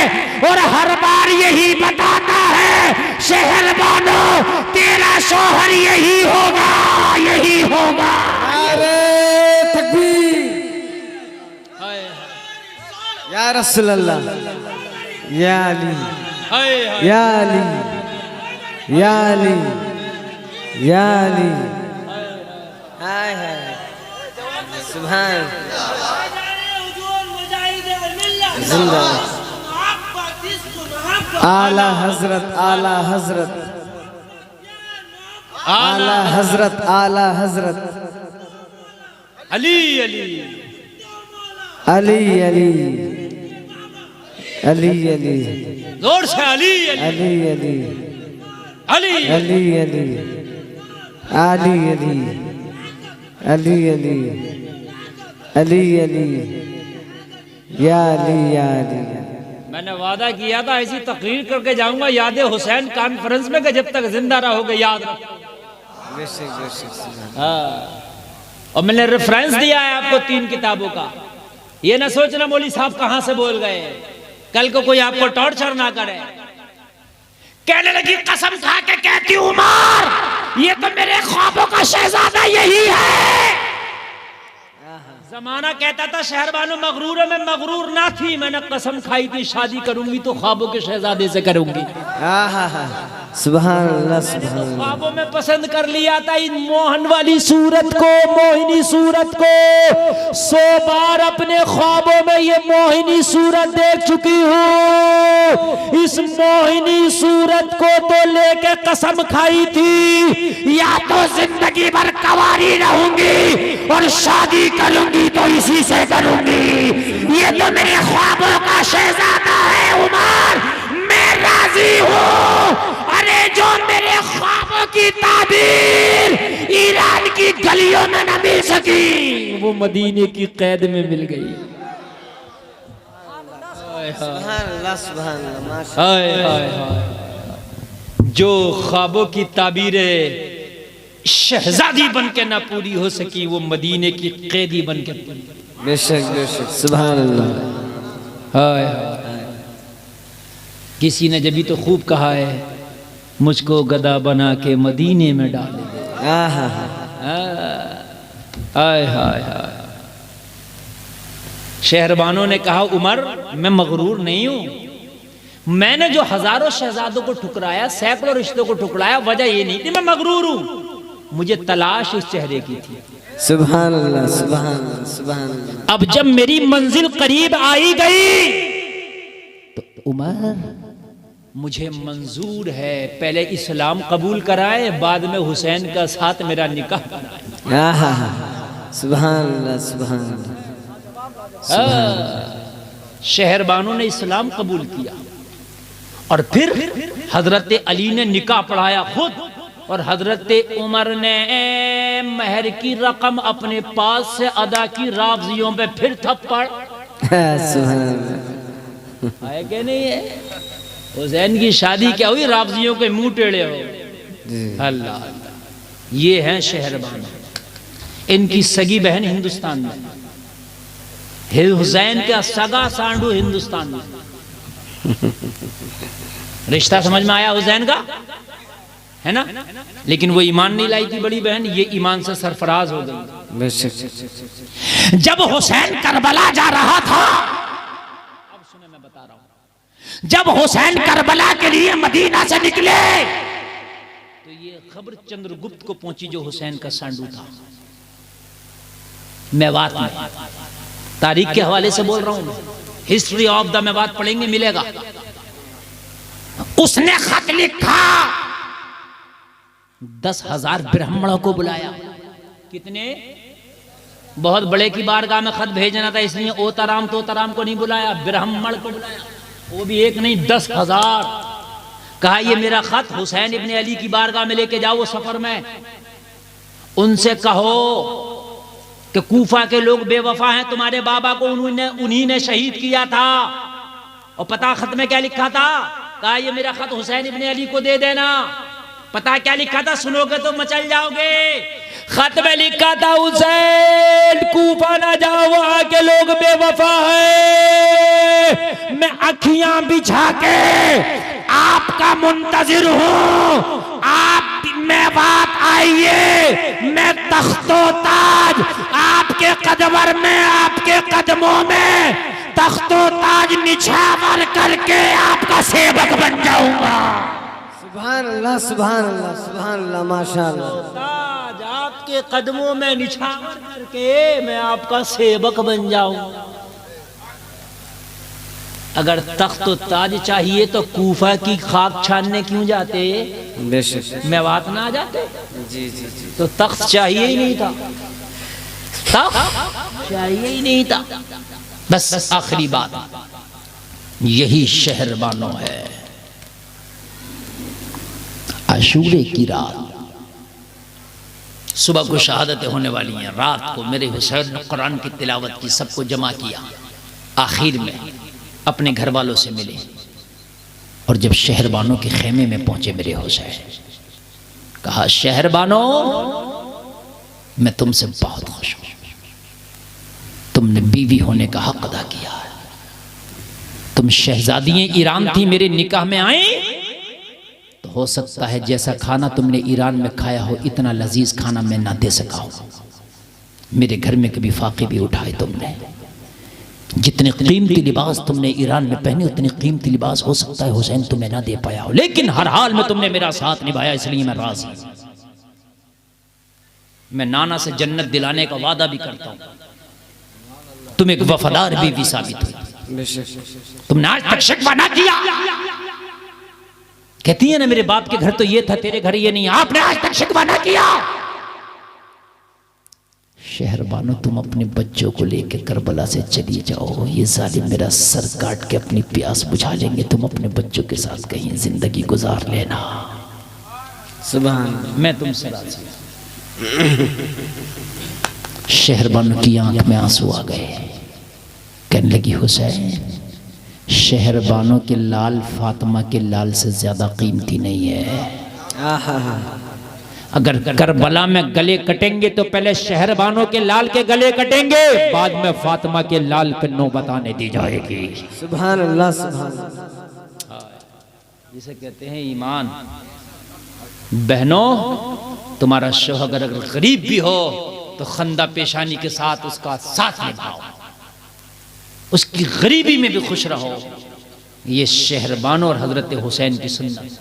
Speaker 3: और हर बार यही बताता है, शहरबानों तेरा शौहर यही होगा, यही होगा।
Speaker 2: अरे तकबीर, या रसूल अल्लाह, या अली, या अली, या अली, या अली। हाय हाय, सुभान, जिंदा आला हजरत, आला हजरत, आला हजरत, आला हजरत,
Speaker 3: अली अली
Speaker 2: अली अली अली अली,
Speaker 3: जोर से अली अली
Speaker 2: अली अली
Speaker 3: अली
Speaker 2: अली अली अली अली अली अली अली, या अली, या अली।
Speaker 3: मैंने वादा किया था ऐसी तकरीर करके जाऊंगा याद हुसैन कॉन्फ्रेंस में कि जब तक जिंदा रहोगे याद रखो। और मैंने रेफरेंस दिया है आपको 3 किताबों का। ये ना सोचना मौली साहब कहां से बोल गए, कल को कोई आपको टॉर्चर ना करे। कहने लगी कसम खा के कहती हूं उमर, ये तो मेरे ख्वाबों का शहजादा यही है। जमाना कहता था शहरबानों मगरूर है, मैं मगरूर ना थी। मैंने कसम खाई थी शादी करूंगी तो ख्वाबों के शहजादे से करूंगी।
Speaker 2: सुभान अल्लाह, सुभान अल्लाह।
Speaker 3: ख्वाबों में पसंद कर लिया था इन मोहन वाली सूरत को, मोहिनी सूरत को। 100 बार अपने ख्वाबों में ये मोहिनी सूरत देख चुकी हूँ। इस मोहिनी सूरत को तो लेके कसम खाई थी, या तो जिंदगी भर कंवारी रहूंगी और शादी करूंगी तो इसी से करूंगी। ये तो मेरे ख्वाबों का शहजादा है उमर, मैं राजी हूँ। अरे जो मेरे ख्वाबों की ताबीर ईरान की गलियों में न मिल सकी, वो मदीने की कैद में मिल गई।
Speaker 2: सुभान अल्लाह, सुभान अल्लाह,
Speaker 3: हाय हाय हाय। जो ख्वाबों की ताबीरें शहजादी बन के ना पूरी हो सकी, वो मदीने की कैदी बन के पूरी।
Speaker 2: बेशक बेशक, सुभान अल्लाह।
Speaker 3: हाय हाय। किसी ने जब भी तो खूब कहा है, मुझको गदा बना के मदीने में डाल दे।
Speaker 2: आहा,
Speaker 3: हाय हाय हाय। शहरबानों ने कहा, उमर मैं मगरूर नहीं हूं, मैंने जो हजारों शहजादों को ठुकराया, सैकड़ों रिश्तों को ठुकराया, वजह ये नहीं थी मैं मगरूर हूं, मुझे तलाश इस चेहरे की थी।
Speaker 2: सुभान अल्लाह, सुभान अल्लाह, सुभान अल्लाह।
Speaker 3: अब जब मेरी मंजिल करीब आई गई तो उमर मुझे मंजूर है, पहले इस्लाम कबूल कराए, बाद में हुसैन का साथ मेरा निकाह कराए।
Speaker 2: आहा, सुभान अल्लाह, सुभान अल्लाह।
Speaker 3: शहरबानों ने इस्लाम कबूल किया और फिर हजरत अली ने निकाह पढ़ाया खुद, और हजरत उमर ने महर की रकम अपने पास से अदा की, रावजियों पे फिर थप्पड़।
Speaker 2: सुभान अल्लाह।
Speaker 3: है कि नहीं है? हुसैन की शादी क्या हुई, रावजियों के मुंह टेढ़े हो। अल्लाह अल्लाह। ये हैं शहरबान, इनकी सगी बहन हिंदुस्तान में, हुसैन का सगा सांडू हिंदुस्तान में। रिश्ता समझ में आया हुसैन का, है ना? लेकिन वो ईमान नहीं लाई थी बड़ी बहन, ये ईमान से सरफराज हो गई।
Speaker 2: बेशक।
Speaker 3: जब हुसैन करबला जा रहा था, अब सुने मैं बता रहा हूं, जब हुसैन करबला के लिए मदीना से निकले तो ये खबर चंद्रगुप्त को पहुंची, जो हुसैन का सांडू था, मेवात में। तारीख के हवाले से बोल रहा हूं, हिस्ट्री ऑफ द मेवात पढ़ेंगे, मिलेगा। उसने खत लिखा, 10,000 ब्राह्मणों को बुलाया। कितने? बहुत बड़े की बारगाह में खत भेजना था, इसलिए ओताराम तोताराम को नहीं बुलाया, ब्राह्मण को बुलाया, वो भी एक नहीं 10,000। कहा ये मेरा खत हुसैन इब्ने अली की बारगाह में लेके जाओ, वो सफर में। उनसे कहो कि कूफा के लोग बेवफा हैं, तुम्हारे बाबा को उन्हीं ने शहीद किया था। और पता खत में क्या लिखा था? कहा ये मेरा खत हुसैन इब्ने अली को दे देना। पता क्या लिखा था? सुनोगे तो मचल जाओगे। खत में लिखा था, हुसैन कूफा ना जाओ, वहां के लोग बेवफा हैं, मैं अखियां बिछा के आपका मुंतजिर हूं, आप मेवात आइए, मैं तख्तो ताज आपके कदवर में, आपके कदमों में तख्तो ताज निछावर करके आपका सेवक बन जाऊंगा।
Speaker 2: सुभान अल्लाह, सुभान अल्लाह, सुभान अल्लाह, माशाअल्लाह।
Speaker 3: ताज आपके कदमों में निछावर करके मैं आपका सेवक बन जाऊंगा। अगर तख्त ताज चाहिए तो कूफा की खाक छानने क्यों जाते?
Speaker 2: बेशक।
Speaker 3: मेवात ना आ जाते?
Speaker 2: जी जी जी।
Speaker 3: तो तख्त चाहिए ही नहीं था, तख्त चाहिए ही नहीं था। बस आखिरी बात, यही शहरबानों है। आशूरे की रात, सुबह को शहादतें होने वाली हैं, रात को मेरे हुसैन ने कुरान की तिलावत की, सबको जमा किया, आखिर में अपने घर वालों से मिले। और जब शहरबानों के खेमे में पहुंचे मेरे हुसैन, कहा शहरबानों मैं तुमसे बहुत खुश हूं, तुमने बीवी होने का हक अदा किया है, तुम शहजादी ईरान थी, मेरे निकाह में आई, तो हो सकता है जैसा खाना तुमने ईरान में खाया हो इतना लजीज खाना मैं ना दे सका हूं। मेरे घर में कभी फाके भी उठाए तुमने, जितने कीमती लिबास तुमने ईरान में पहने उतने कीमती लिबास हो सकता है हुसैन तुम्हें ना दे पाया हो, लेकिन हर हाल में तुमने मेरा साथ निभाया, इसलिए मैं राजी हूं। मैं नाना से जन्नत दिलाने का वादा भी करता हूं, तुम एक वफादार बीवी साबित हुई। तुमने आज तक शिकवा ना किया। कहती है ना मेरे बाप के घर तो ये था, तेरे घर ये नहीं, आपने आज तक शिकवा ना किया। शहरबानो तुम अपने बच्चों को लेकर करबला से चली जाओ, ये जालिम मेरा सर काट के अपनी प्यास बुझा लेंगे, तुम अपने बच्चों के साथ कहीं जिंदगी गुजार लेना। सुभान, मैं तुमसे राजी। शहरबानो की आंख में आंसू आ गए, कहने लगी हुसैन
Speaker 1: शहरबानों के लाल फातिमा के लाल से ज्यादा कीमती नहीं है। अगर करबला में गले कटेंगे तो पहले शहरबानों के लाल के गले कटेंगे, बाद में फातिमा के लाल पे नौबत आने दी जाएगी।
Speaker 2: सुभान अल्लाह, सुभान अल्लाह।
Speaker 3: जिसे कहते हैं ईमान। बहनों, तुम्हारा शौहर अगर गरीब भी हो तो खंदा पेशानी के साथ उसका साथ निभाओ, उसकी गरीबी में भी खुश रहो। ये शहरबान और हजरत हुसैन की सुन्नत।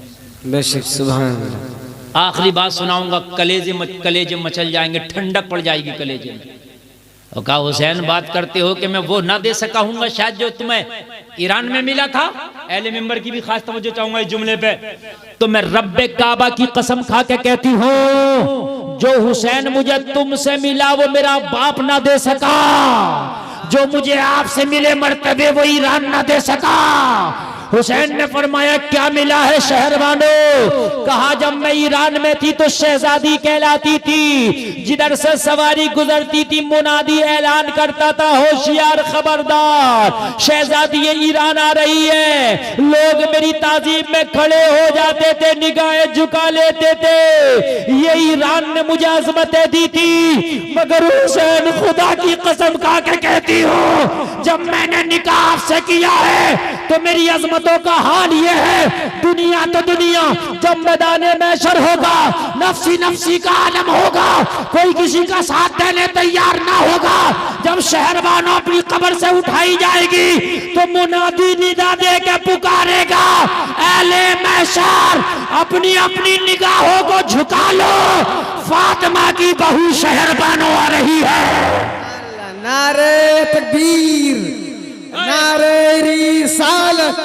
Speaker 2: बेशक, सुभान अल्लाह।
Speaker 3: आखिरी बात सुनाऊंगा, कलेजे मचल जाएंगे, ठंडक पड़ जाएगी कलेजे में। और कहा हुसैन बात करते हो कि मैं वो ना दे सका हूंगा शायद जो तुम्हें ईरान में मिला था। अहले मिंबर की भी खास तवज्जो चाहूंगा इस जुमले पे। तो मैं रब्बे काबा की कसम खा के कहती हूँ, जो हुसैन मुझे तुमसे मिला वो मेरा बाप ना दे सका, जो मुझे आपसे मिले मर्तबे वो ईरान ना दे सका। हुसैन ने फरमाया क्या मिला है शहरबानो? कहा जब मैं ईरान में थी तो शहजादी कहलाती थी, जिधर से सवारी गुजरती थी मुनादी ऐलान करता था होशियार खबरदार, शहजादी ये ईरान आ रही है। लोग मेरी ताजीब में खड़े हो जाते थे, निगाहें झुका लेते थे। ये ईरान ने मुझे अजमतें दी थी, मगर हुसैन खुदा की कसम खा के कहती हूँ जब मैंने निकाह आपसे किया है तो मेरी अजमतों का हाल ये है, दुनिया तो दुनिया, जब मैदाने महशर होगा नफ्सी नफ्सी का आलम होगा, कोई किसी का साथ देने तैयार ना होगा। जब शहरबानों अपनी कब्र से उठाई जाएगी तो मुनादी निदा दे के पुकारेगा, अहले महशर अपनी अपनी निगाहों को झुका लो, फातिमा की बहू शहरबानों आ रही है।
Speaker 2: नारे तकबीर, नारे रिसालत,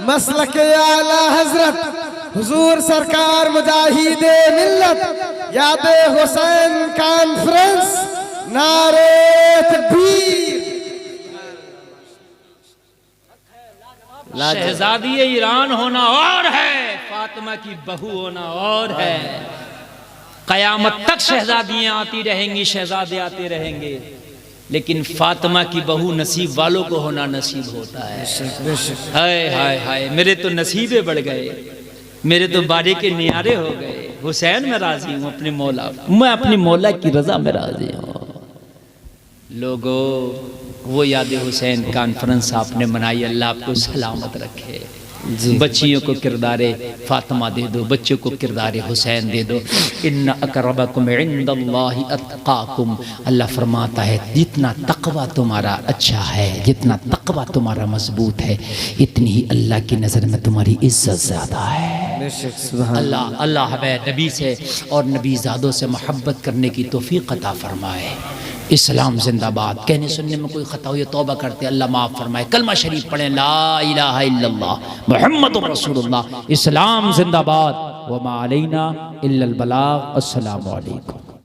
Speaker 2: मसलक आला हजरत हुजूर सरकार मुजाहिदे मिल्लत यादे हुसैन कॉन्फ्रेंस, नारे तकबीर।
Speaker 3: शहजादी ईरान होना और है, फातिमा की बहू होना और है। कयामत तक शहजादियां आती रहेंगी, शहजादे आते रहेंगे, लेकिन फातिमा की बहू नसीब वालों को होना नसीब होता है। हाय हाय हाय, मेरे तो नसीबे बढ़ गए, मेरे तो बारे के नियारे हो गए। हुसैन में राजी हूँ अपने मौला, मैं अपनी मौला की रजा में राजी हूँ। लोगों, वो याद हुसैन कॉन्फ्रेंस आपने मनाई, अल्लाह आपको सलामत रखे। बच्चियों को किरदारे फातिमा दे दो, बच्चों को किरदारे हुसैन दे दो। इन्ना अकरबकुम इंदल्लाहि अत्काकुम, अल्लाह फरमाता है जितना तकवा तुम्हारा अच्छा है, जितना तकवा तुम्हारा मजबूत है, इतनी ही अल्लाह की नज़र में तुम्हारी इज्जत ज़्यादा है। अल्लाह हमें नबी से और नबीज़ादों से मोहब्बत करने की तौफीक अता फरमाए। इस्लाम जिंदाबाद। कहने सुनने में कोई खता हो ये तौबा करते अल्लाह माफ़ फरमाए। कलमा शरीफ पढ़ें, ला इलाहा इल्लल्लाह मुहम्मदुर रसूलुल्लाह। इस्लाम जिंदाबाद। व मा अलैना इल्लल बलाग। अस्सलामु अलैकुम।